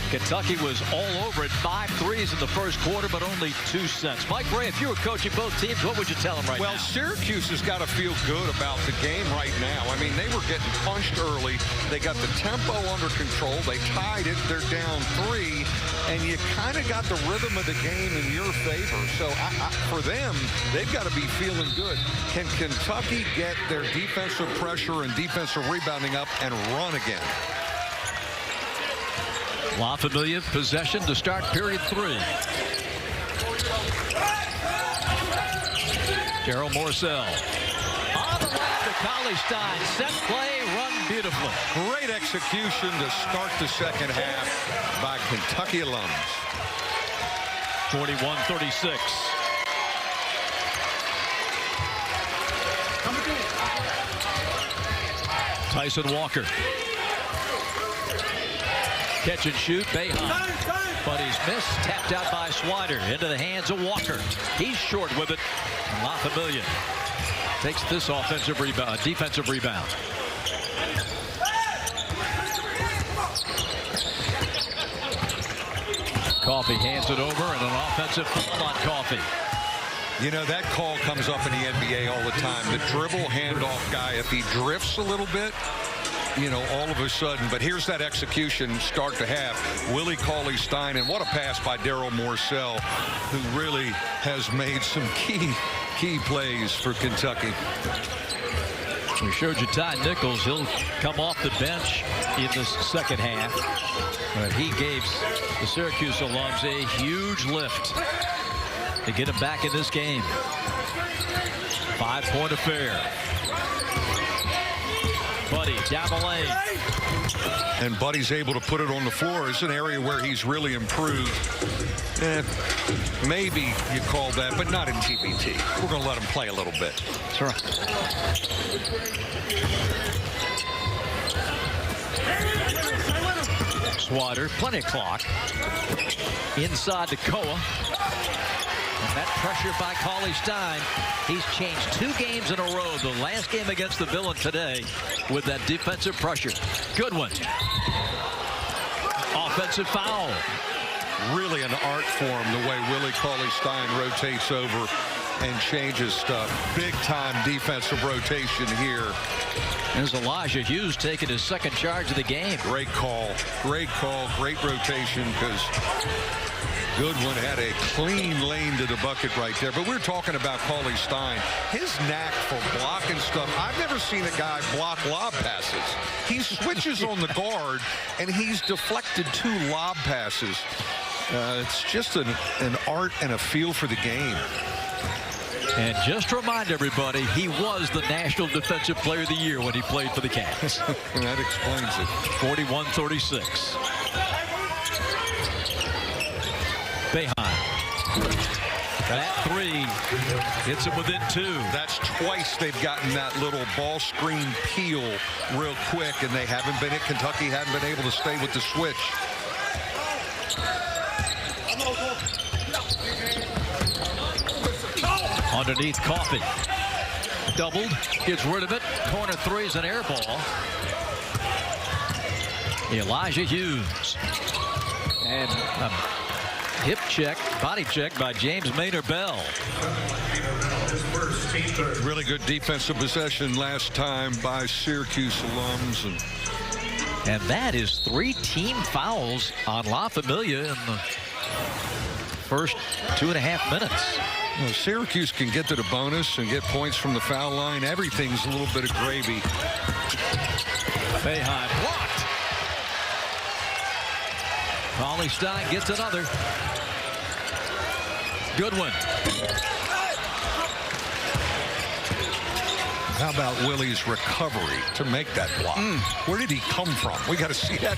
Kentucky was all over it. 5 threes in the first quarter, but only 2 cents. Mike Ray, if you were coaching both teams, what would you tell them right now? Well, Syracuse has got to feel good about the game right now. I mean, they were getting punched early. They got the tempo under control. They tied it. They're down 3, and you kind of got the rhythm of the game in your favor. So for them, they've got to be feeling good. Can Kentucky get their defensive pressure and defensive rebounding up and run again? La Familia possession to start period 3. Daryl Morcell. On the left to Cauley-Stein. Set play, run beautifully. Great execution to start the second half by Kentucky alums. 41-36. Tyson Walker. Catch and shoot, Boeheim. But he's missed, tapped out by Swider into the hands of Walker. He's short with it. And La Familia takes this offensive rebound, defensive rebound. Coffey hands it over, and an offensive foul on Coffey. You know, that call comes up in the NBA all the time. The dribble handoff guy, if he drifts a little bit, you know, all of a sudden. But here's that execution start to half. Willie Cauley-Stein, and what a pass by Daryl Morcell, who really has made some key plays for Kentucky. We showed you Ty Nichols. He'll come off the bench in this second half. But he gave the Syracuse alums a huge lift to get him back in this game. 5-point affair. Buddy down the lane. And Buddy's able to put it on the floor. It's an area where he's really improved. Maybe you call that, but not in TBT. We're going to let him play a little bit. That's right. Swider, plenty of clock. Inside to Koa. And that pressure by Cauley-Stein. He's changed 2 games in a row. The last game against the Villain today with that defensive pressure. Good one. Offensive foul. Really an art form, the way Willie Cauley-Stein rotates over and changes stuff. Big time defensive rotation here. There's Elijah Hughes taking his second charge of the game. Great call, great rotation, because Goodwin had a clean lane to the bucket right there. But we're talking about Cauley-Stein. His knack for blocking stuff. I've never seen a guy block lob passes. He switches on the guard, and he's deflected 2 lob passes. It's just an art and a feel for the game. And just to remind everybody, he was the National Defensive Player of the Year when he played for the Cavs. That explains it. 41-36. Boeheim. That 3 hits him within 2. That's twice they've gotten that little ball screen peel real quick, and they haven't been Kentucky haven't been able to stay with the switch. Underneath Coffey. Doubled. Gets rid of it. Corner 3 is an air ball. Elijah Hughes. And a hip check, body check by James Maynard Bell. Really good defensive possession last time by Syracuse alums. And that is 3 team fouls on La Familia in the first 2.5 minutes. Well, Syracuse can get to the bonus and get points from the foul line. Everything's a little bit of gravy. Boeheim blocked. Cauley-Stein gets another. Goodwin. How about Willie's recovery to make that block? Where did he come from? We got to see that.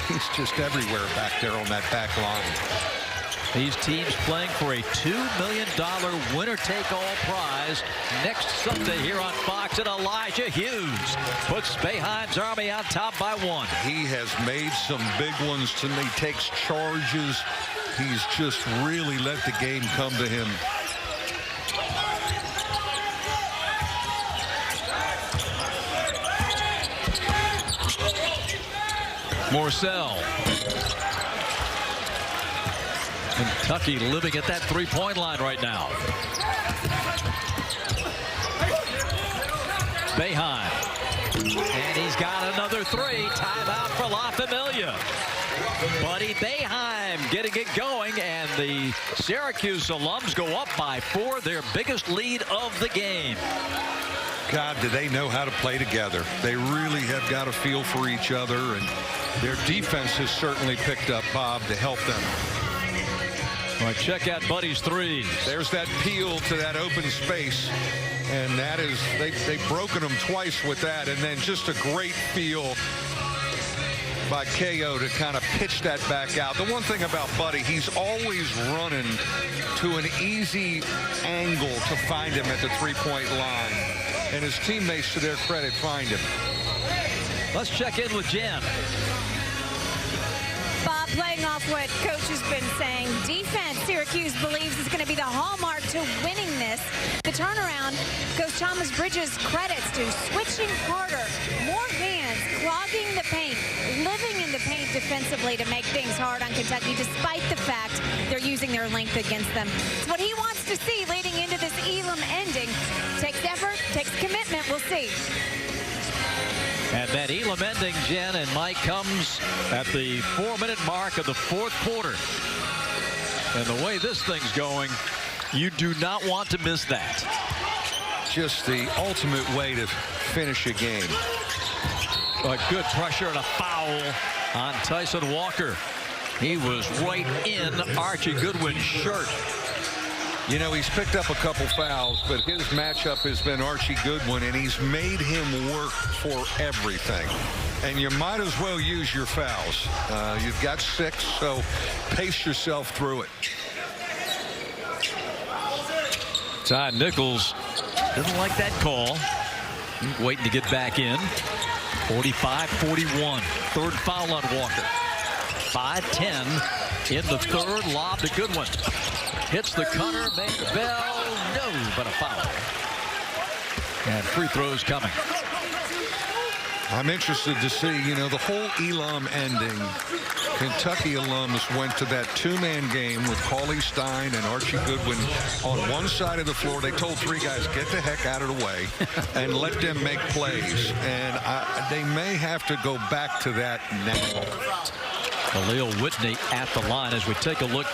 He's just everywhere back there on that back line. These teams playing for a $2 million winner-take-all prize next Sunday here on Fox. And Elijah Hughes puts Boeheim's Army on top by 1. He has made some big ones tonight. He takes charges. He's just really let the game come to him. Morcell. Kentucky living at that three-point line right now. Boeheim. And he's got another three. Timeout for La Familia. Buddy Boeheim getting it going, and the Syracuse alums go up by 4, their biggest lead of the game. God, do they know how to play together. They really have got a feel for each other, and their defense has certainly picked up, Bob, to help them. All right, check out Buddy's threes. There's that peel to that open space, and that is, they've broken them twice with that, and then just a great feel by KO to kind of pitch that back out. The one thing about Buddy, he's always running to an easy angle to find him at the three-point line, and his teammates, to their credit, find him. Let's check in with Jen. Bob, playing off what Coach has been saying, defense, Syracuse believes, is going to be the hallmark to winning this. The turnaround, Coach Thomas Bridges credits to switching harder, more hands, clogging the paint, living in the paint defensively to make things hard on Kentucky, despite the fact they're using their length against them. It's what he wants to see leading into this Elam ending. Takes effort, takes commitment. We'll see. And that Elam ending, Jen and Mike, comes at the 4-minute mark of the fourth quarter. And the way this thing's going, you do not want to miss that. Just the ultimate way to finish a game. A good pressure and a foul on Tyson Walker. He was right in Archie Goodwin's shirt. You know, he's picked up a couple fouls, but his matchup has been Archie Goodwin, and he's made him work for everything. And you might as well use your fouls. You've got 6, so pace yourself through it. Ty Nichols didn't like that call. He's waiting to get back in. 45-41. Third foul on Walker. 5-10 in the third. Lob to Goodwin. Hits the cutter. Makes bell. No, but a foul. And free throws coming. I'm interested to see, you know, the whole Elam ending. Kentucky alums went to that 2-man game with Cauley Stein and Archie Goodwin on one side of the floor. They told 3 guys, get the heck out of the way and let them make plays. And they may have to go back to that now. Khalil Whitney at the line as we take a look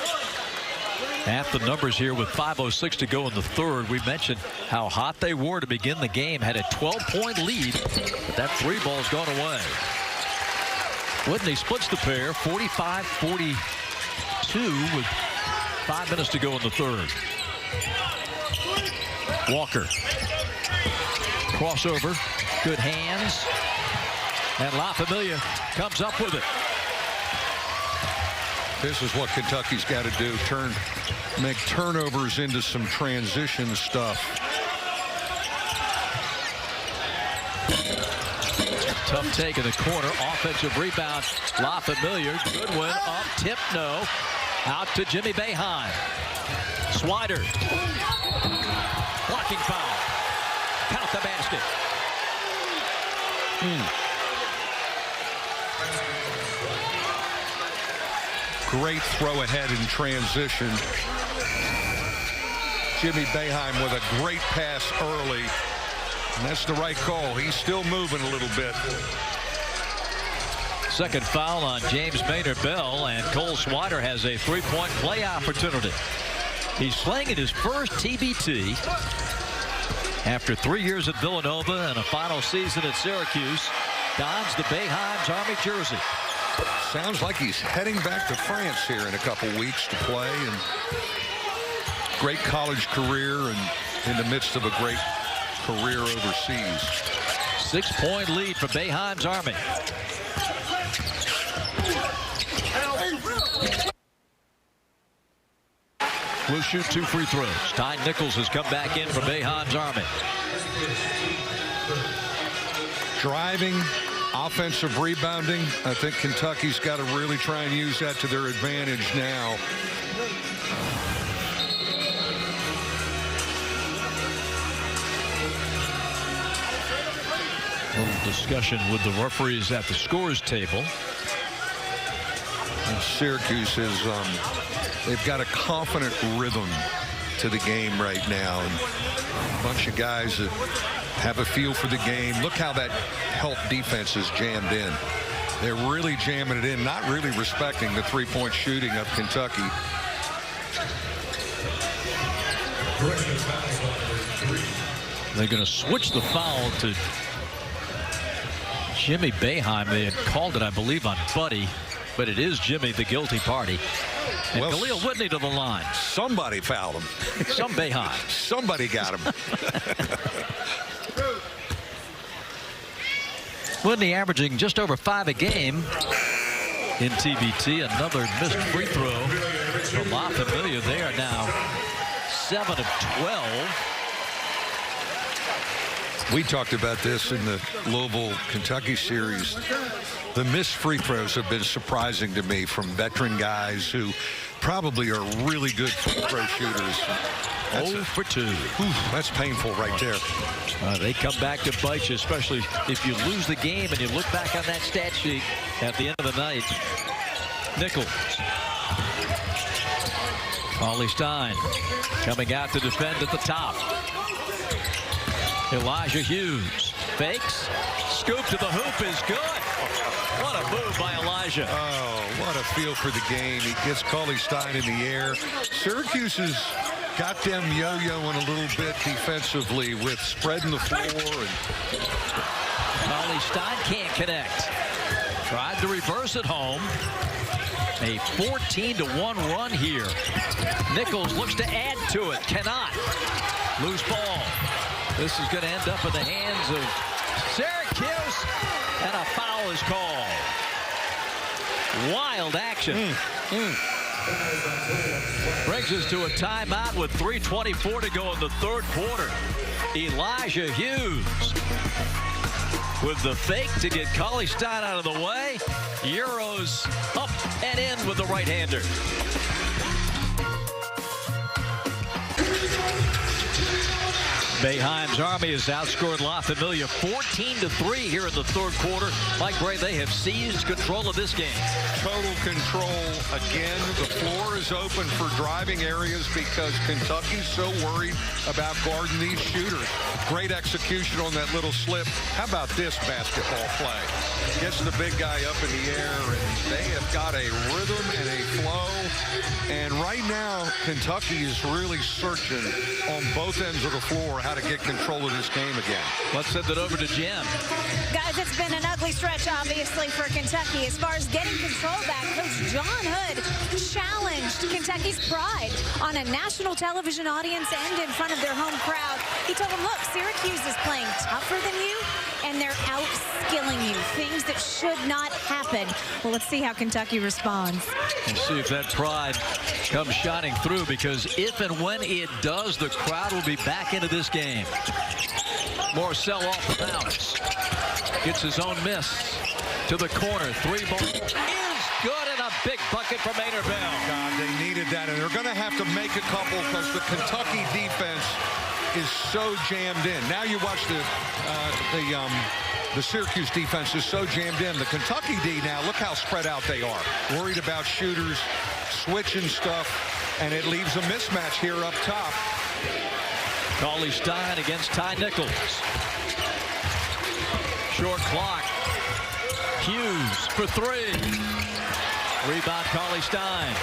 at the numbers here with 5:06 to go in the third. We mentioned how hot they were to begin the game. Had a 12-point lead, but that 3 ball's gone away. Whitney splits the pair, 45-42 with 5 minutes to go in the third. Walker. Crossover. Good hands. And La Familia comes up with it. This is what Kentucky's got to do. Make turnovers into some transition stuff. Tough take in the corner. Offensive rebound. La Familia. Goodwin up. Tip no. Out to Jimmy Boeheim. Swider. Blocking foul. Count the basket. Great throw ahead in transition. Jimmy Boeheim with a great pass early. And that's the right call. He's still moving a little bit. Second foul on James Maynard Bell, and Cole Swider has a 3-point play opportunity. He's playing in his first TBT after 3 years at Villanova and a final season at Syracuse. Dons the Boeheim's Army jersey. Sounds like he's heading back to France here in a couple weeks to play. And great college career and in the midst of a great career overseas. 6-point lead for Boeheim's Army. Will shoot 2 free throws. Ty Nichols has come back in for Boeheim's Army. Driving, offensive rebounding. I think Kentucky's got to really try and use that to their advantage now. A little discussion with the referees at the scores table. And Syracuse is, they've got a confident rhythm to the game right now. And a bunch of guys that have a feel for the game. Look how that help defense is jammed in. They're really jamming it in, not really respecting the three-point shooting of Kentucky. They're going to switch the foul to Jimmy Boeheim. They had called it, I believe, on Buddy, but it is Jimmy, the guilty party. And Well, Khalil Whitney to the line. Somebody fouled him. Some Boeheim. Somebody got him. Whitney averaging just over 5 a game in TBT. Another missed free throw from La Familia. They are now 7 of 12. We talked about this in the Louisville-Kentucky series. The missed free throws have been surprising to me from veteran guys who probably are really good free throw shooters. 0 for 2. That's painful right there. They come back to bite you, especially if you lose the game and you look back on that stat sheet at the end of the night. Nichols. Ollie Stein coming out to defend at the top. Elijah Hughes fakes. Scoop to the hoop is good. What a move by Elijah. Oh, what a feel for the game. He gets Cauley Stein in the air. Syracuse has got them yo-yoing a little bit defensively with spreading the floor. And Cauley Stein can't connect. Tried to reverse it home. A 14-1 run here. Nichols looks to add to it. Cannot. Loose ball. This is going to end up in the hands of Syracuse, and a foul is called. Wild action. Brings us to a timeout with 3:24 to go in the third quarter. Elijah Hughes with the fake to get Cauley Stein out of the way. Euros up and in with the right-hander. Boeheim's Army has outscored La Familia 14-3 here in the third quarter. Mike Bray, they have seized control of this game. total control again. The floor is open for driving areas because Kentucky's so worried about guarding these shooters. Great execution on that little slip. How about this basketball play? Gets the big guy up in the air, and they have got a rhythm and a flow. And right now, Kentucky is really searching on both ends of the floor how to get control of this game again. Let's send it over to Jen. Guys, it's been an ugly stretch, obviously, for Kentucky. As far as getting control back, Coach John Hood challenged Kentucky's pride on a national television audience and in front of their home crowd. He told them, look, Syracuse is playing tougher than you, and they're outskilling you, things that should not happen. Well, let's see how Kentucky responds. And see if that pride comes shining through, because if and when it does, the crowd will be back into this game. Morcell off the bounce. Gets his own miss to the corner. Three ball is good, and a big bucket from Maynard-Bell. God, they needed that, and they're going to have to make a couple because the Kentucky defense is so jammed in. Now you watch the Syracuse defense is so jammed in. The Kentucky D now, look how spread out they are. Worried about shooters, switching stuff, and it leaves a mismatch here up top. Cauley Stein against Ty Nichols. Short clock. Hughes for three. Rebound, Cauley Stein.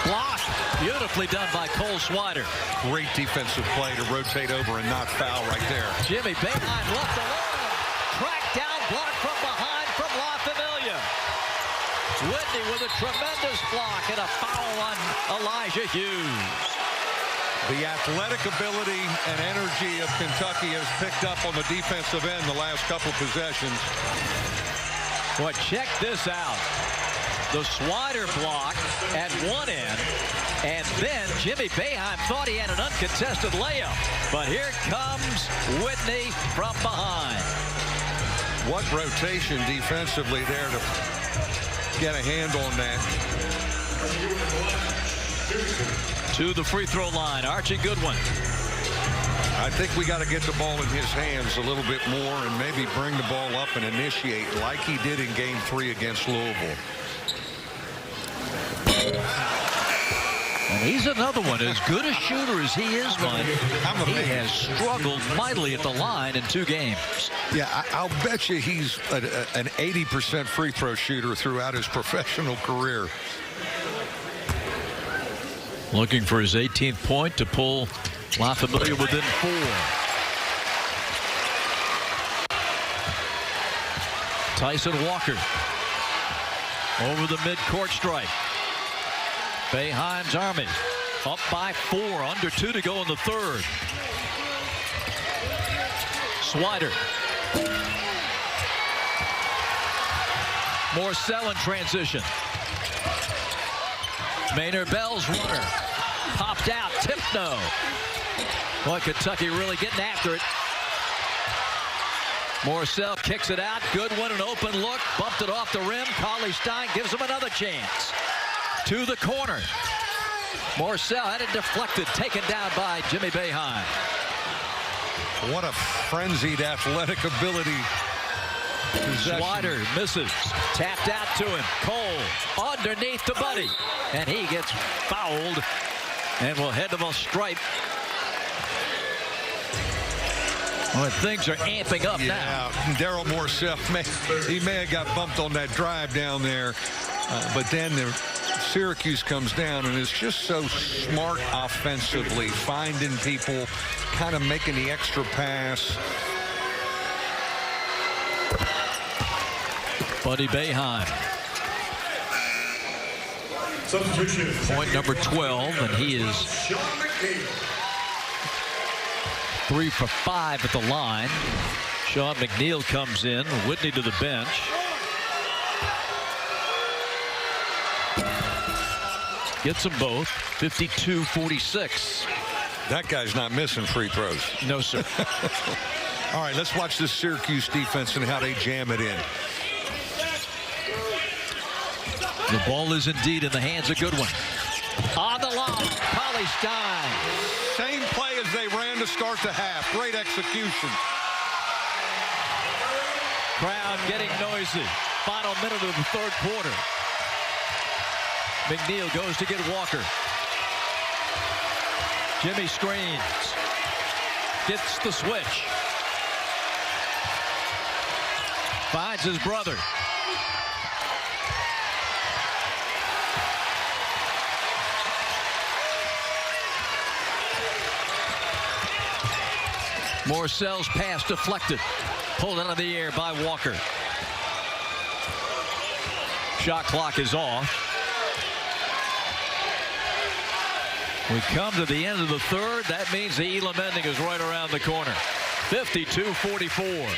Block. Beautifully done by Cole Swider. Great defensive play to rotate over and not foul right there. Jimmy Boeheim left alone. Tracked down, blocked from behind from La Familia. Whitney with a tremendous block and a foul on Elijah Hughes. The athletic ability and energy of Kentucky has picked up on the defensive end the last couple possessions. Boy, check this out. The Swider block at one end, and then Jimmy Boeheim thought he had an uncontested layup. But here comes Whitney from behind. What rotation defensively there to get a hand on that. To the free throw line, Archie Goodwin. I think we got to get the ball in his hands a little bit more and maybe bring the ball up and initiate like he did in Game 3 against Louisville. And he's another one, as good a shooter as he is, Mike. He has struggled mightily at the line in 2 games. Yeah, I'll bet you he's an 80% free throw shooter throughout his professional career. Looking for his 18th point to pull La Familia within 4. Tyson Walker over the midcourt stripe. Boeheim's Army up by 4, under 2 to go in the 3rd. Swider. Morcell in transition. Maynard Bell's runner. Popped out. Tip no. Boy, Kentucky really getting after it. Morcell kicks it out. Good one, an open look. Bumped it off the rim. Cauley-Stein gives him another chance. To the corner. Morcell had it deflected. Taken down by Jimmy Boeheim. What a frenzied athletic ability. Swider misses. Tapped out to him. Cole underneath the buddy. And he gets fouled. And will head to the stripe. Well, things are amping up now. Yeah, Daryl Morcell, he may have got bumped on that drive down there. But then Syracuse comes down and is just so smart offensively, finding people, kind of making the extra pass. Buddy Boeheim. Point number 12, and he is 3 for 5 at the line. Sean McNeil comes in. Whitney to the bench. Gets them both. 52-46. That guy's not missing free throws. No, sir. All right, let's watch this Syracuse defense and how they jam it in. The ball is indeed in the hands of Goodwin. On the line, Cauley-Stein. Same play as they ran to start the half. Great execution. Crowd getting noisy. Final minute of the 3rd quarter. McNeil goes to get Walker. Jimmy screens. Gets the switch. Finds his brother. Morcell's pass deflected. Pulled out of the air by Walker. Shot clock is off. We come to the end of the 3rd. That means the Elam ending is right around the corner. 52-44.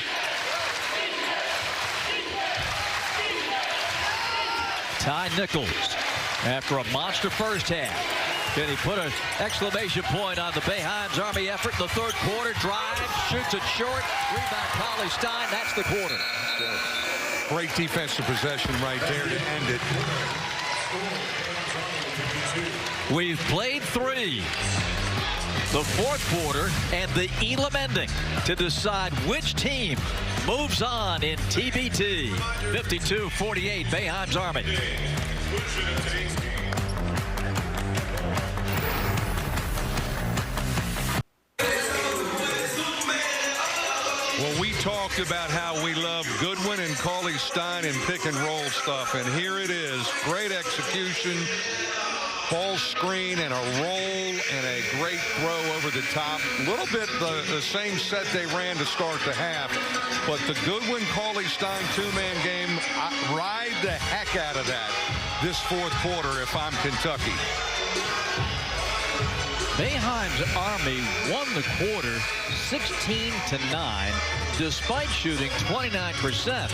Ty Nichols, after a monster first half. Can he put an exclamation point on the Boeheim's Army effort in the 3rd quarter? Drive, shoots it short. Rebound Cauley-Stein. That's the quarter. Great defensive possession right there to end it. We've played 3. The 4th quarter and the Elam ending to decide which team moves on in TBT. 52-48, Boeheim's Army. Well, we talked about how we love Goodwin and Cauley-Stein and pick and roll stuff, and here it is. Great execution, ball screen and a roll and a great throw over the top. A little bit the same set they ran to start the half, but the Goodwin-Cauley-Stein 2-man game, I ride the heck out of that this 4th quarter if I'm Kentucky. Boeheim's Army won the quarter 16-9 despite shooting 29%.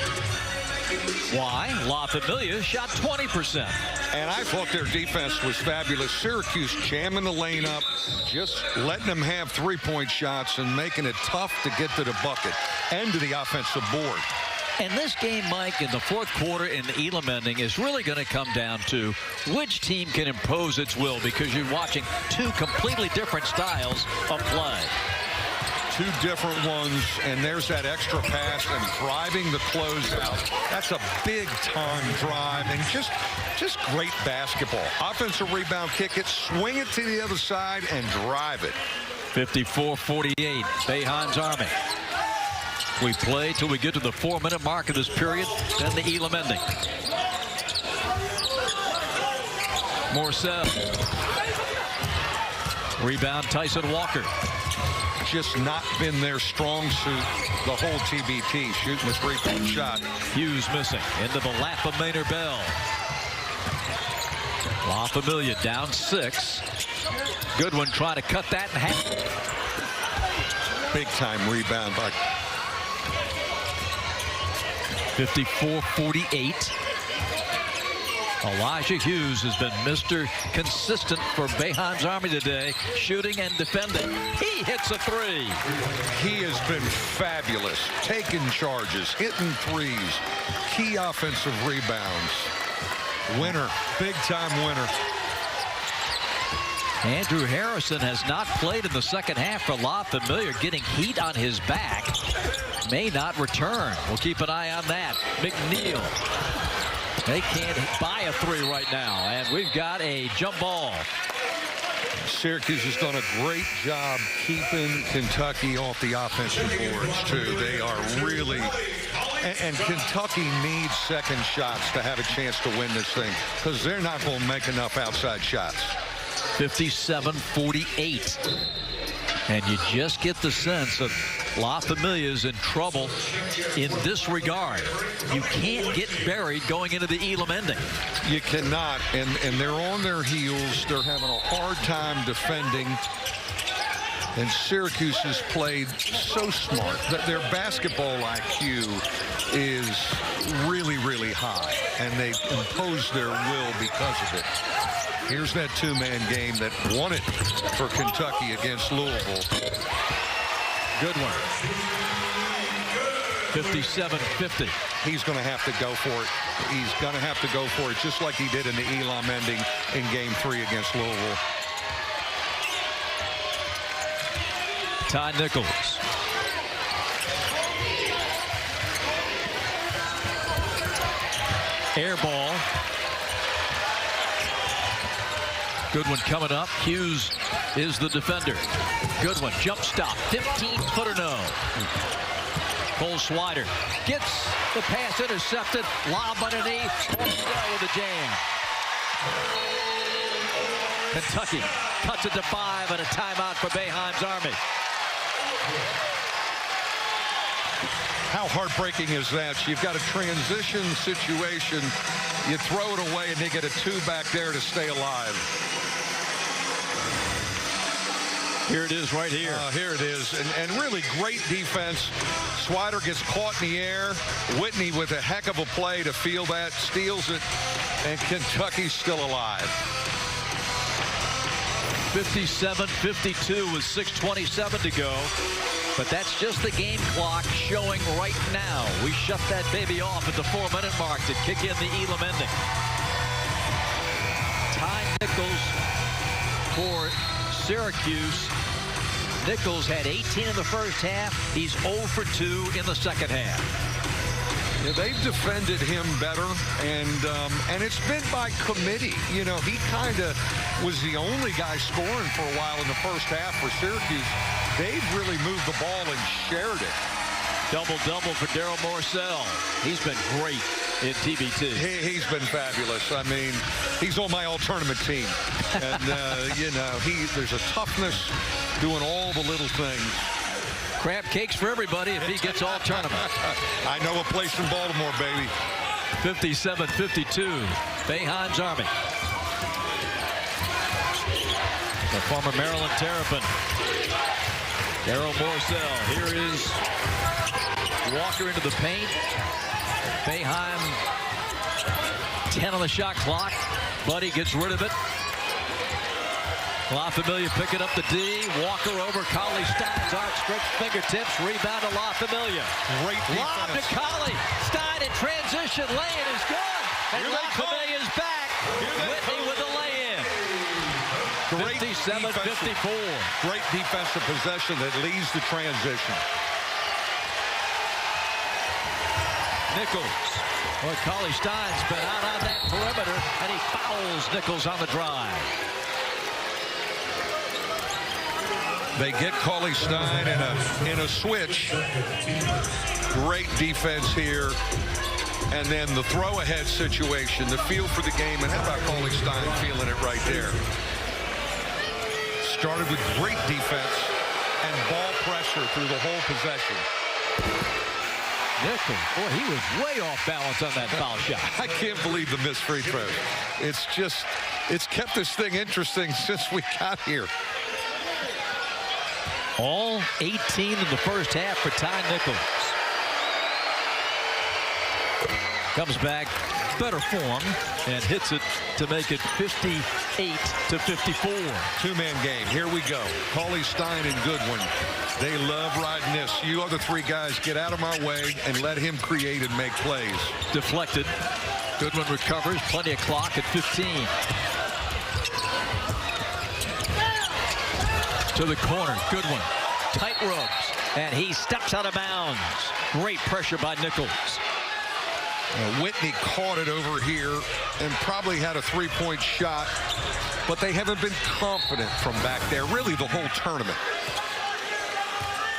Why? La Familia shot 20%. And I thought their defense was fabulous. Syracuse jamming the lane up, just letting them have 3-point shots and making it tough to get to the bucket and to the offensive board. And this game, Mike, in the 4th quarter in the Elam ending is really going to come down to which team can impose its will, because you're watching 2 completely different styles of play. 2 different ones, and there's that extra pass and driving the closeout. That's a big-time drive and just great basketball. Offensive rebound, kick it, swing it to the other side, and drive it. 54-48, Boeheim's Army. We play till we get to the 4-minute mark of this period, then the Elam ending. Morcell. Rebound, Tyson Walker. Just not been their strong suit the whole TBT, shooting a 3-point shot. Hughes missing into the lap of Maynard Bell. La Familia down 6. Goodwin trying to cut that in half. Big time rebound by 54-48. Elijah Hughes has been Mr. Consistent for Boeheim's Army today, shooting and defending. He hits a 3. He has been fabulous, taking charges, hitting threes, key offensive rebounds. Winner, big-time winner. Andrew Harrison has not played in the second half for La Familia, getting heat on his back. May not return. We'll keep an eye on that. McNeil. They can't buy a 3 right now, and we've got a jump ball. Syracuse has done a great job keeping Kentucky off the offensive boards, too. They are really... And Kentucky needs second shots to have a chance to win this thing, because they're not going to make enough outside shots. 57-48. And you just get the sense of La Familia's in trouble in this regard. You can't get buried going into the Elam ending. You cannot, and they're on their heels. They're having a hard time defending. And Syracuse has played so smart that their basketball IQ is really, really high, and they impose their will because of it. Here's that 2-man game that won it for Kentucky against Louisville. Good one. 57-50. He's going to have to go for it. He's going to have to go for it, just like he did in the Elam ending in Game 3 against Louisville. Ty Nichols. Air ball. Goodwin coming up. Hughes is the defender. Goodwin jump stop. 15-footer no. Cole Swider gets the pass intercepted. Lob underneath. Morcell with a jam. Kentucky cuts it to 5 and a timeout for Boeheim's Army. How heartbreaking is that? You've got a transition situation. You throw it away, and they get a 2 back there to stay alive. Here it is right here. Here it is. And really great defense. Swider gets caught in the air. Whitney with a heck of a play to field that, steals it, and Kentucky's still alive. 57-52 with 6:27 to go. But that's just the game clock showing right now. We shut that baby off at the 4-minute mark to kick in the Elam ending. Ty Nichols for Syracuse. Nichols had 18 in the first half. He's 0 for 2 in the second half. Yeah, they've defended him better, and it's been by committee. You know, he kind of was the only guy scoring for a while in the first half for Syracuse. They've really moved the ball and shared it. Double-double for Daryl Morcell. He's been great in TBT. He's been fabulous. I mean, he's on my all-tournament team. And, you know, there's a toughness doing all the little things. Crab cakes for everybody if he gets all tournament. I know a place in Baltimore, baby. 57-52. Boeheim's Army. The former Maryland Terrapin. Daryl Morcell. Here is Walker into the paint. Boeheim 10 on the shot clock. Buddy gets rid of it. La Familia picking up the D. Walker over Collie Stein's outstretched fingertips. Rebound to La Familia. Great defense. Lob to Collie. Stein in transition. Lay-in is good. And La Familia's back. Whitney with the lay-in. Great 57-54. Great defensive possession that leads the transition. Nichols. Well, Cauley Stein's been out on that perimeter, and he fouls Nichols on the drive. They get Cauley Stein in a switch. Great defense here. And then the throw-ahead situation, the feel for the game. And how about Cauley Stein feeling it right there? Started with great defense and ball pressure through the whole possession. Nichols, boy, he was way off balance on that foul shot. I can't believe the missed free throw. It's kept this thing interesting since we got here. All 18 in the first half for Ty Nichols. Comes back, better form, and hits it to make it 58-54. Two-man game. Here we go. Cauley Stein and Goodwin. They love riding this. You other three guys, get out of my way and let him create and make plays. Deflected. Goodwin recovers. Plenty of clock at 15. To the corner. Goodwin. Tight ropes. And he steps out of bounds. Great pressure by Nichols. Whitney caught it over here and probably had a three-point shot, but they haven't been confident from back there, really the whole tournament.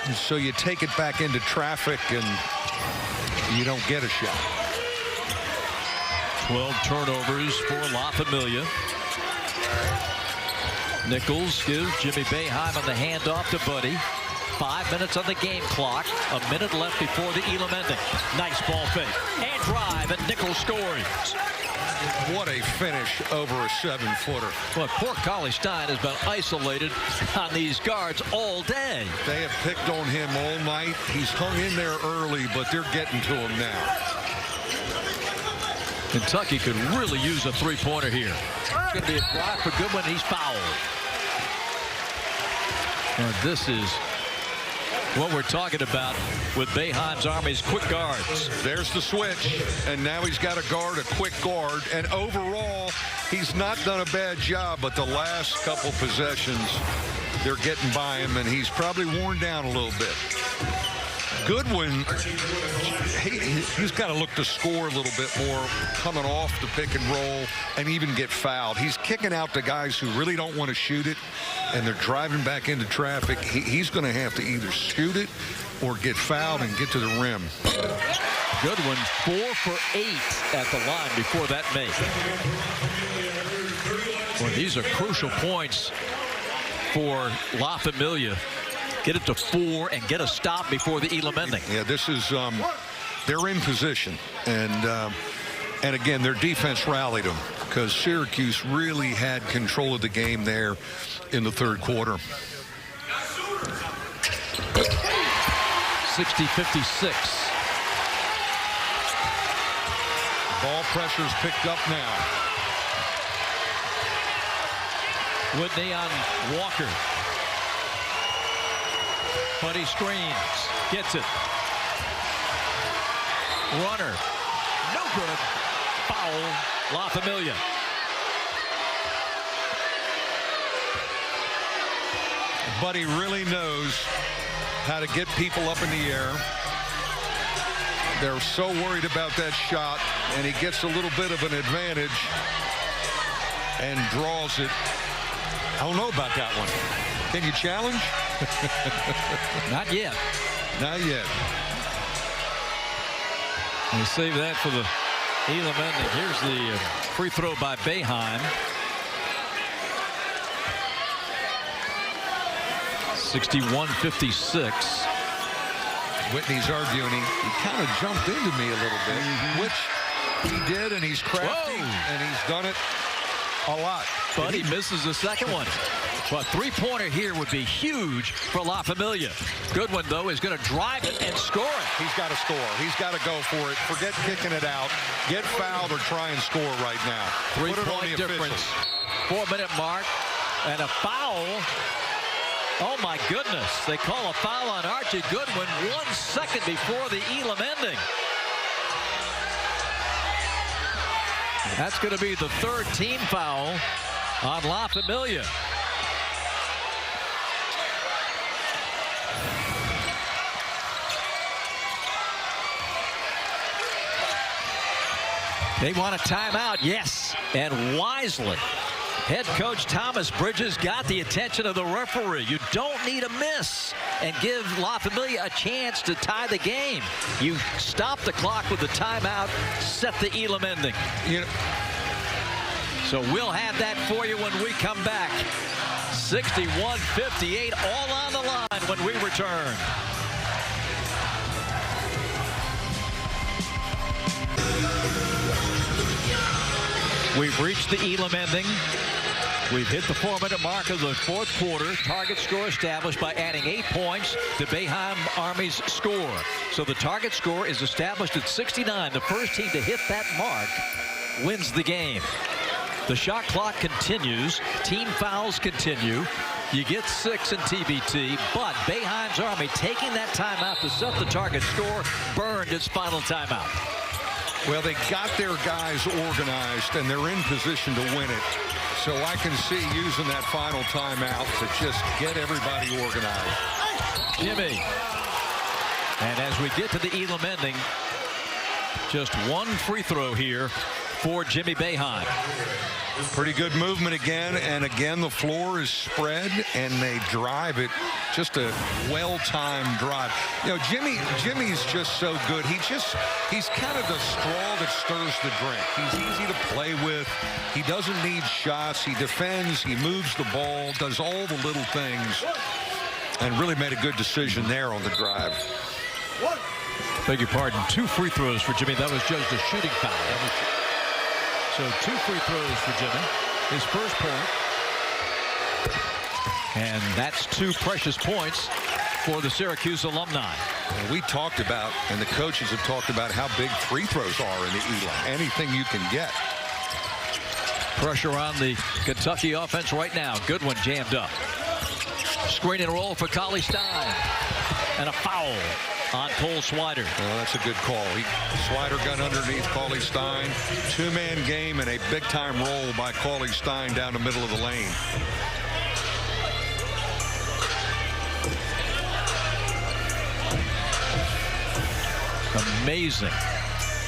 And so you take it back into traffic and you don't get a shot. 12 turnovers for La Familia. Nichols gives Jimmy Boeheim on the handoff to Buddy. 5 minutes on the game clock. A minute left before the Elam ending. Nice ball fake. And drive, and Nichols scores. What a finish over a 7-footer. Well, poor Cauley Stein has been isolated on these guards all day. They have picked on him all night. He's hung in there early, but they're getting to him now. Kentucky could really use a three-pointer here. It's going to be a drive for Goodwin. He's fouled. And this is what we're talking about with Boeheim's Army's quick guards. There's the switch, and now he's got to guard a quick guard. And overall, he's not done a bad job, but the last couple possessions, they're getting by him, and he's probably worn down a little bit. Goodwin, he's got to look to score a little bit more, coming off the pick and roll, and even get fouled. He's kicking out to guys who really don't want to shoot it, and they're driving back into traffic. He's going to have to either shoot it or get fouled and get to the rim. Goodwin 4 for 8 at the line before that make. Well, these are crucial points for La Familia. Get it to 4 and get a stop before the Elam ending. Yeah, this is they're in position, and again, their defense rallied them because Syracuse really had control of the game there in the third quarter. 60-56. Ball pressure's picked up now. Whitney on Walker. But he screens. Gets it. Runner. No good. Foul. La Familia. But he really knows how to get people up in the air. They're so worried about that shot, and he gets a little bit of an advantage and draws it. I don't know about that one. Can you challenge? Not yet. Not yet. We save that for the Elam ending. Here's the free throw by Boeheim. 61-56. Whitney's arguing. He kind of jumped into me a little bit, which he did, and he's crafty, and he's done it a lot. But he misses the second one. But three-pointer here would be huge for La Familia. Goodwin, though, is going to drive it and score it. He's got to score. He's got to go for it. Forget kicking it out. Get fouled or try and score right now. 3-point difference. 4-minute mark. And a foul. Oh, my goodness. They call a foul on Archie Goodwin 1 second before the Elam ending. That's going to be the third team foul on La Familia. They want a timeout, yes, and wisely. Head coach Thomas Bridges got the attention of the referee. You don't need a miss and give La Familia a chance to tie the game. You stop the clock with the timeout, set the Elam ending. So we'll have that for you when we come back. 61-58, all on the line when we return. We've reached the Elam ending. We've hit the 4-minute mark of the fourth quarter. Target score established by adding 8 points to Boeheim Army's score. So the target score is established at 69. The first team to hit that mark wins the game. The shot clock continues. Team fouls continue. You get 6 in TBT, but Boeheim's Army taking that timeout to set the target score burned its final timeout. Well, they got their guys organized, and they're in position to win it. So I can see using that final timeout to just get everybody organized. Jimmy. And as we get to the Elam ending, just one free throw here for Jimmy Boeheim. Pretty good movement again, and again the floor is spread, and they drive it. Just a well-timed drive. You know, Jimmy's just so good. He's kind of the straw that stirs the drink. He's easy to play with. He doesn't need shots. He defends. He moves the ball. Does all the little things, and really made a good decision there on the drive. Beg your pardon. 2 free throws for Jimmy. That was just a shooting foul. So 2 free throws for Jimmy. His first point. And that's 2 precious points for the Syracuse alumni. And we talked about, and the coaches have talked about how big free throws are in the Elam. Anything you can get. Pressure on the Kentucky offense right now. Good one jammed up. Screen and roll for Cauley Stein. And a foul on Cole Swider. Well, that's a good call. Swider got underneath Cauley Stein. 2-man game and a big-time roll by Cauley Stein down the middle of the lane. Amazing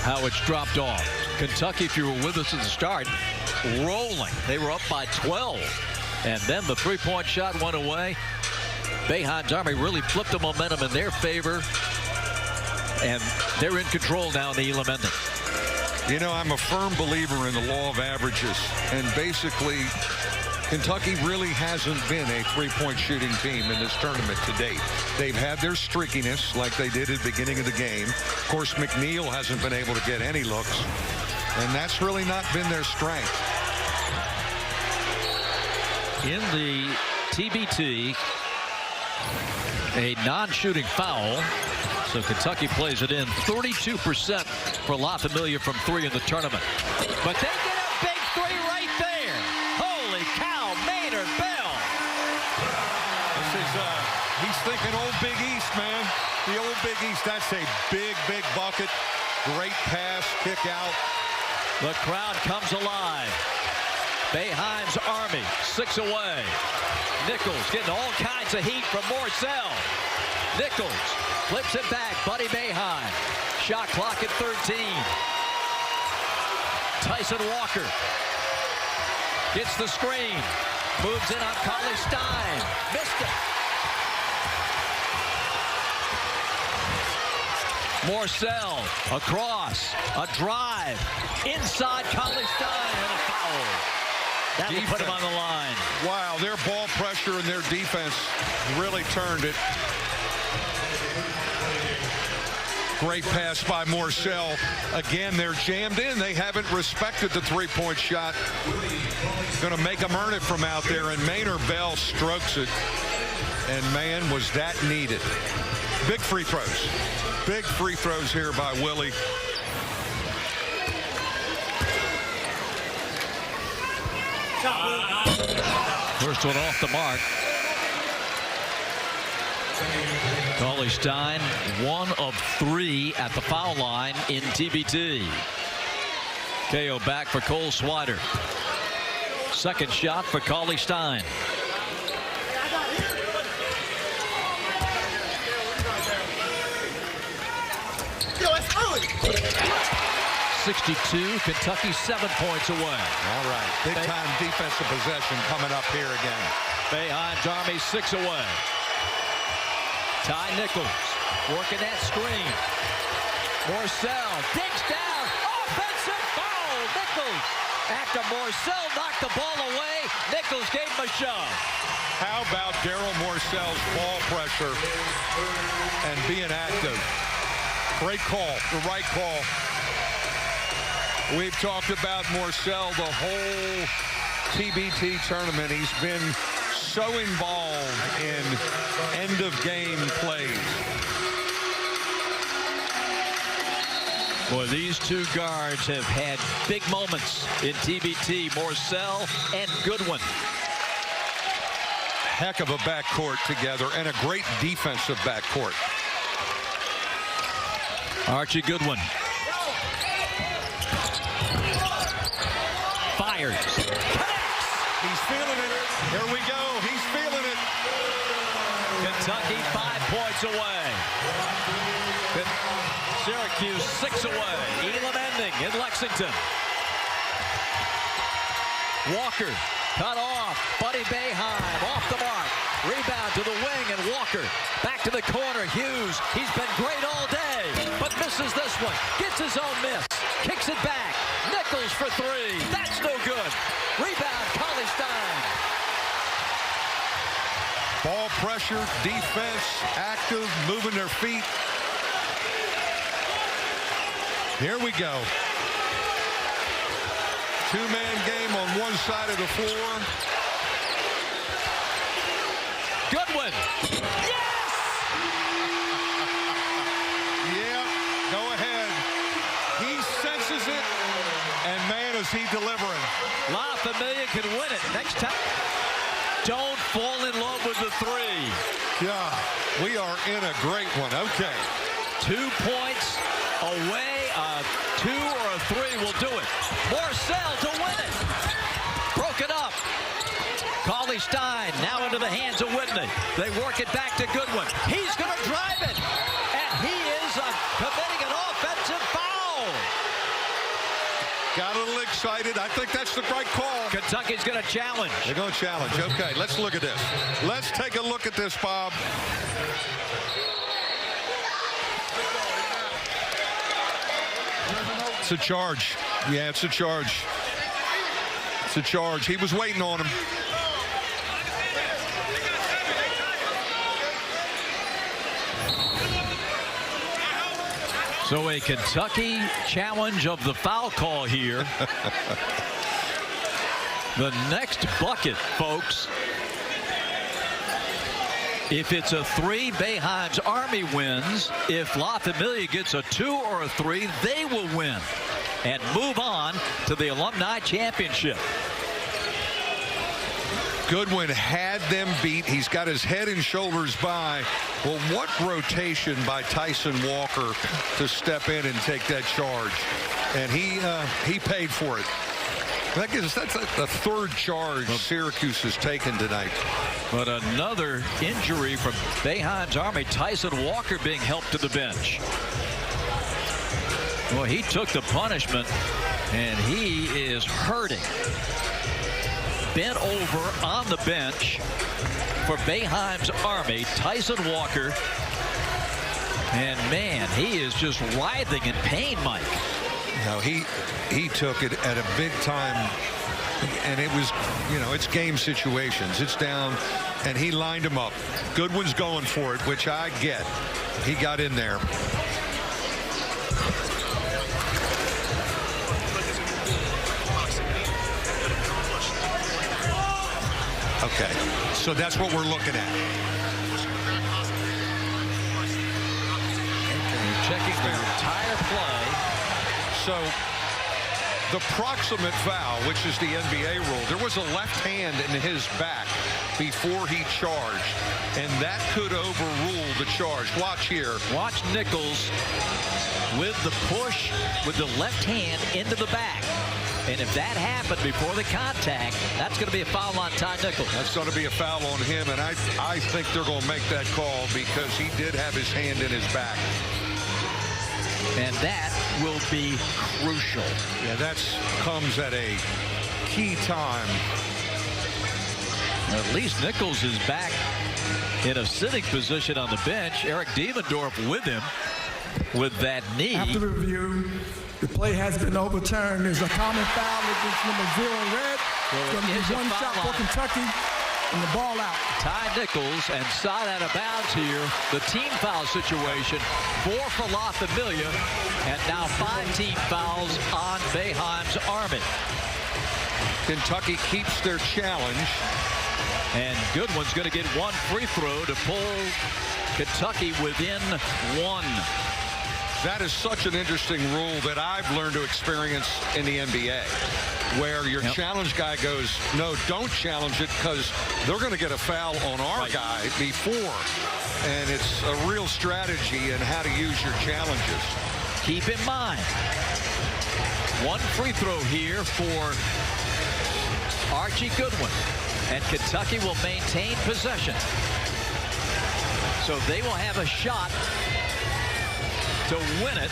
how it's dropped off. Kentucky, if you were with us at the start, rolling. They were up by 12. And then the three-point shot went away. Boeheim's Army really flipped the momentum in their favor. And they're in control now in the Elam ending. You know, I'm a firm believer in the law of averages. And basically, Kentucky really hasn't been a three-point shooting team in this tournament to date. They've had their streakiness like they did at the beginning of the game. Of course, McNeil hasn't been able to get any looks. And that's really not been their strength. In the TBT, a non-shooting foul. So Kentucky plays it in. 32% for La Familia from 3 in the tournament. But they get a big 3 right there. Holy cow, Maynard Bell. He's thinking old Big East, man. The old Big East. That's a big, big bucket. Great pass, kick out. The crowd comes alive. Boeheim's Army 6 away. Nichols getting all kinds of heat from Morcell. Nichols flips it back. Buddy Boeheim. Shot clock at 13. Tyson Walker gets the screen. Moves in on Cauley Stein. Missed it. Morcell across. A drive. Inside Cauley Stein and a foul. That will put him on the line. Wow, their ball pressure and their defense really turned it. Great pass by Morcell. Again, they're jammed in. They haven't respected the three-point shot. Going to make them earn it from out there, and Maynard Bell strokes it. And, man, was that needed. Big free throws. Big free throws here by Willie. First one off the mark. Cauley Stein, 1 of 3 at the foul line in TBT. KO back for Cole Swider. Second shot for Cauley Stein. 62. Kentucky 7 points away. All right. Big time defensive possession coming up here again. Boeheim's Army 6 away. Ty Nichols working that screen. Morcell digs down. Offensive foul. Nichols. After Morcell knocked the ball away, Nichols gave him a shove. How about Daryl Morcell's ball pressure and being active? Great call. The right call. We've talked about Morcell the whole TBT tournament. He's been so involved in end-of-game plays. Boy, these two guards have had big moments in TBT. Morcell and Goodwin. Heck of a backcourt together and a great defensive backcourt. Archie Goodwin. Fires. Connects. He's feeling it. Here we go. He's feeling it. Kentucky 5 points away. Syracuse 6 away. Elam ending in Lexington. Walker cut off. Buddy Boeheim off the mark. Rebound to the wing, and Walker back to the corner. Hughes, he's been great all day, but misses this one. Gets his own miss. Kicks it back. Nichols for three. That's no good. Rebound, Cauley-Stein. Ball pressure, defense, active, moving their feet. Here we go. Two-man game on one side of the floor. Goodwin. Yes! Yeah, go ahead. He senses it, and man, is he delivering. La Familia can win it next time. Don't fall in love with the three. Yeah, we are in a great one. Okay. 2 points away. Two or a three will do it. Morcell to win it. Broken up. Cauley-Stein now into the hands of Whitney. They work it back to Goodwin. He's going to drive it. And he is committing an offensive foul. Got a little excited. I think that's the right call. Kentucky's going to challenge. They're going to challenge. Okay, let's look at this. Let's take a look at this, Bob. It's a charge. Yeah, it's a charge. It's a charge. He was waiting on him. So a Kentucky challenge of the foul call here. The next bucket, folks. If it's a three, Boeheim's Army wins. If La Familia gets a 2 or a 3, they will win and move on to the Alumni Championship. Goodwin had them beat. He's got his head and shoulders by. Well, what rotation by Tyson Walker to step in and take that charge. And he paid for it. That's the third charge Syracuse has taken tonight. But another injury from Boeheim's Army. Tyson Walker being helped to the bench. Well, he took the punishment, and he is hurting. Bent over on the bench for Boeheim's Army, Tyson Walker. And, man, he is just writhing in pain, Mike. No, he took it at a big time, and it was, it's game situations. It's down, and he lined him up. Goodwin's going for it, which I get. He got in there. Okay, so that's what we're looking at. Okay, checking the entire play. So the proximate foul, which is the NBA rule, there was a left hand in his back before he charged, and that could overrule the charge. Watch here. Watch Nichols with the push with the left hand into the back. And if that happened before the contact, that's going to be a foul on Ty Nichols. That's going to be a foul on him, and I think they're going to make that call because he did have his hand in his back. And that will be crucial. Yeah, that comes at a key time. At least Nichols is back in a sitting position on the bench. Eric Devendorf with him with that knee. After the review, the play has been overturned. There's a common foul against number 0 red. It's going to be one shot for Kentucky and the ball out. Ty Nichols and side out of bounds here. The team foul situation. 4 for La Familia, and now 5 team fouls on Boeheim's Army. Kentucky keeps their challenge. And Goodwin's going to get one free throw to pull Kentucky within 1. That is such an interesting rule that I've learned to experience in the NBA, where your challenge guy goes, no, don't challenge it because they're going to get a foul on our guy before. And it's a real strategy in how to use your challenges. Keep in mind, one free throw here for Archie Goodwin, and Kentucky will maintain possession. So they will have a shot to win it.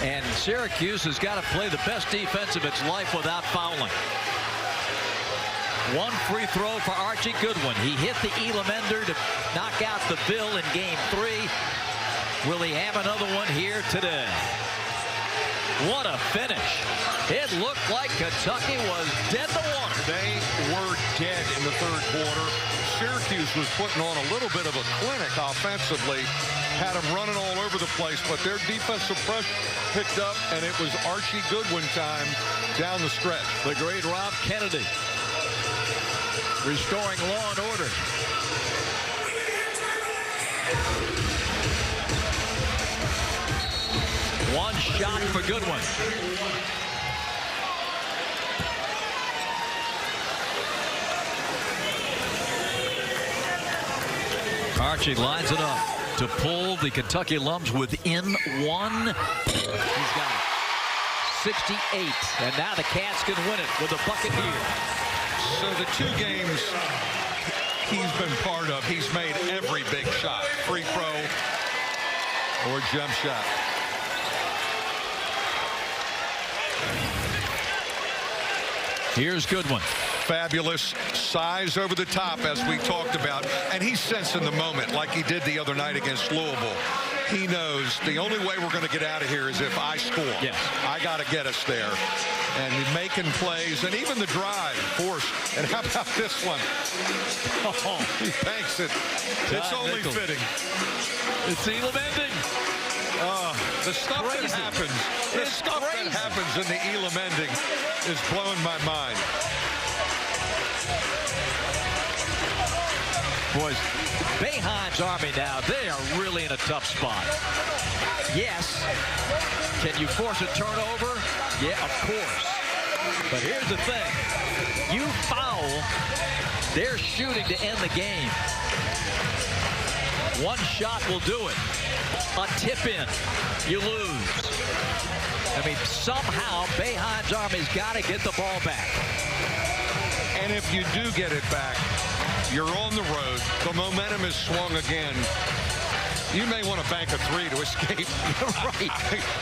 And Syracuse has got to play the best defense of its life without fouling. One free throw for Archie Goodwin. He hit the Elam ender to knock out the Bill in game 3. Will he have another one here today? What a finish. It looked like Kentucky was dead to water. They were dead in the third quarter. Syracuse was putting on a little bit of a clinic offensively. Had them running all over the place, but their defensive pressure picked up, and it was Archie Goodwin time down the stretch. The great Rob Kennedy restoring law and order. One shot for Goodwin. Archie lines it up to pull the Kentucky Alums within 1. He's got it. 68. And now the Cats can win it with a bucket here. So the 2 games he's been part of, he's made every big shot. Free throw or jump shot. Here's Goodwin. Fabulous size over the top, as we talked about, and he's sensing the moment like he did the other night against Louisville. He knows the only way we're going to get out of here is if I score. Yes. I got to get us there. And making plays, and even the drive force. And how about this one? Oh, he banks it. It's only fitting. It's Elam ending. The stuff that happens. The stuff that happens in the Elam ending is blowing my mind. Boys, Boeheim's Army now, they are really in a tough spot. Yes. Can you force a turnover? Yeah, of course. But here's the thing. You foul, they're shooting to end the game. One shot will do it. A tip in, you lose. I mean, somehow Boeheim's Army's got to get the ball back. And if you do get it back, you're on the road. The momentum is swung again. You may want to bank a 3 to escape. Right.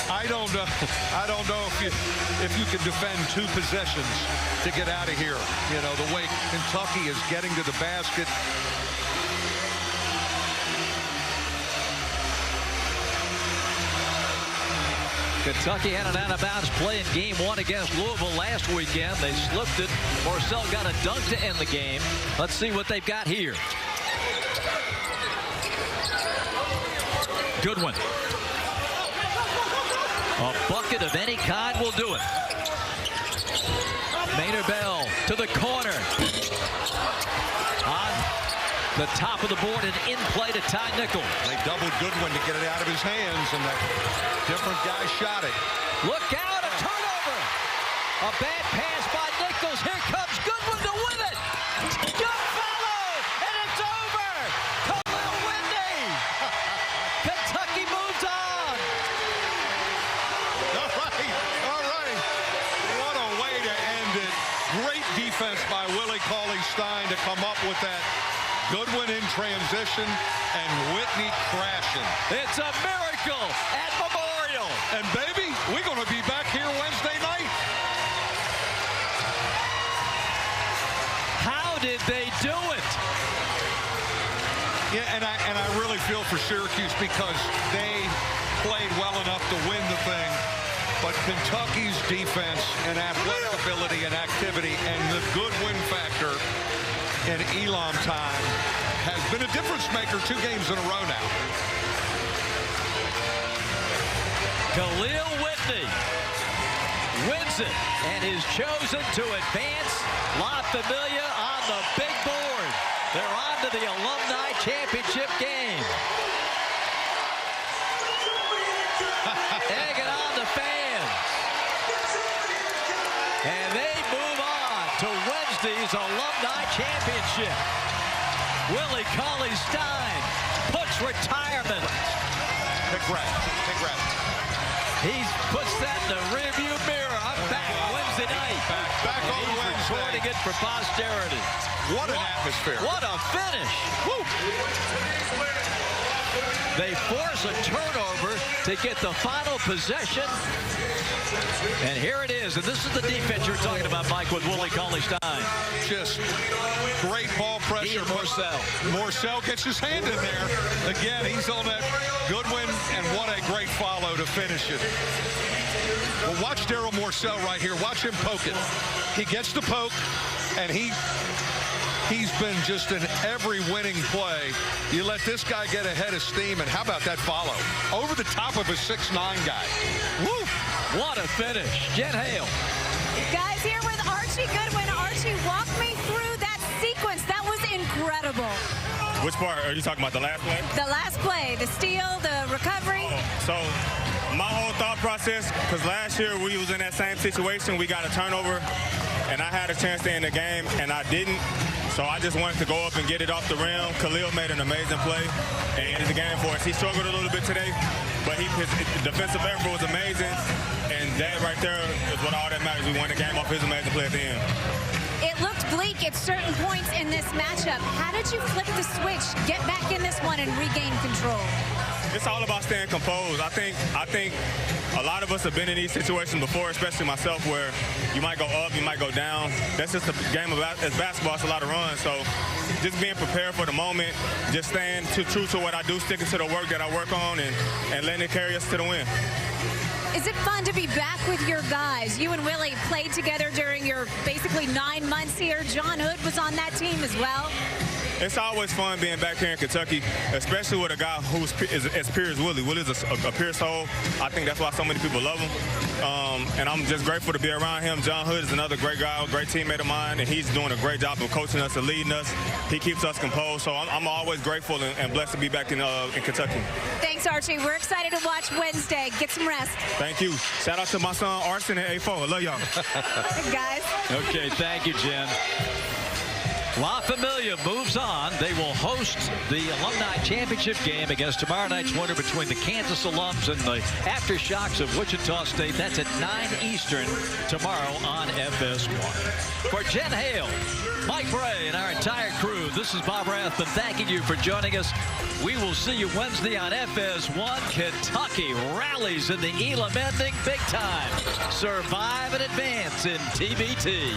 I don't know. I don't know if you can defend 2 possessions to get out of here. You know, the way Kentucky is getting to the basket. Kentucky had an out-of-bounds play in game 1 against Louisville last weekend. They slipped it. Morcell got a dunk to end the game. Let's see what they've got here. Goodwin. A bucket of any kind will do it. Maynard Bell to the corner. On the top of the board and in play to Ty Nichols. They doubled Goodwin to get it out of his hands, and that different guy shot it. Look out, a turnover. A bad pass by Nichols. Here comes Goodwin to win it. Good follow, and it's over. Khalil Whitney. Kentucky moves on. All right. What a way to end it. Great defense by Willie Cauley-Stein to come up with that. Goodwin in transition and Whitney crashing. It's a miracle at Memorial. And, baby, we're going to be back here Wednesday night. How did they do it? Yeah, and I really feel for Syracuse because they played well enough to win the thing. But Kentucky's defense and athletic ability and activity and the good win factor in Elam time has been a difference maker 2 games in a row now. Khalil Whitney wins it and is chosen to advance. La Familia on the big board. They're on to the Alumni Championship game. Egging on the fans. And they move on to Wednesday's Alumni Championship. Willie Cauley-Stein puts retirement. Congrats. He puts that in the rearview mirror. I'm back Wednesday night. Back on Wednesday. Recording it for posterity. What an atmosphere. What a finish. Woo. They force a turnover to get the final possession. And here it is. And this is the defense you're talking about, Mike, with Willie Cauley-Stein. Just great ball pressure. Morcell gets his hand in there. Again, he's on that Goodwin, and what a great follow to finish it. Well, watch Daryl Morcell right here. Watch him poke it. He gets the poke, and he's been just in every winning play. You let this guy get ahead of steam, and how about that follow? Over the top of a 6'9" guy. Woo! What a finish. Jen Hale. Guys, here with Archie Goodwin. Archie, walk me through that sequence. That was incredible. Which part? Are you talking about the last play? The last play, the steal, the recovery. So my whole thought process, because last year we was in that same situation. We got a turnover, and I had a chance to end the game, and I didn't. So I just wanted to go up and get it off the rim. Khalil made an amazing play and ended the game for us. He struggled a little bit today, but his defensive effort was amazing. And that right there is what all that matters. We won the game off his amazing play at the end. It looked bleak at certain points in this matchup. How did you flip the switch, get back in this one, and regain control? It's all about staying composed. I think a lot of us have been in these situations before, especially myself, where you might go up, you might go down. That's just a game of basketball. It's a lot of runs. So just being prepared for the moment, just staying true to what I do, sticking to the work that I work on, and letting it carry us to the win. Is it fun to be back with your guys? You and Willie played together during your basically 9 months here. John Hood was on that team as well. It's always fun being back here in Kentucky, especially with a guy who's as pure as Willie. Willie's a pure soul. I think that's why so many people love him. And I'm just grateful to be around him. John Hood is another great guy, a great teammate of mine, and he's doing a great job of coaching us and leading us. He keeps us composed, so I'm always grateful and blessed to be back in Kentucky. Thanks, Archie. We're excited to watch Wednesday. Get some rest. Thank you. Shout out to my son, Arson, at A4. I love y'all. Guys. Okay, thank you, Jen. La Familia moves on. They will host the Alumni Championship game against tomorrow night's winner between the Kansas alums and the Aftershocks of Wichita State. That's at 9 Eastern tomorrow on FS1. For Jen Hale, Mike Bray, and our entire crew, this is Bob Rathman thanking you for joining us. We will see you Wednesday on FS1. Kentucky rallies in the Elam ending big time. Survive and advance in TBT.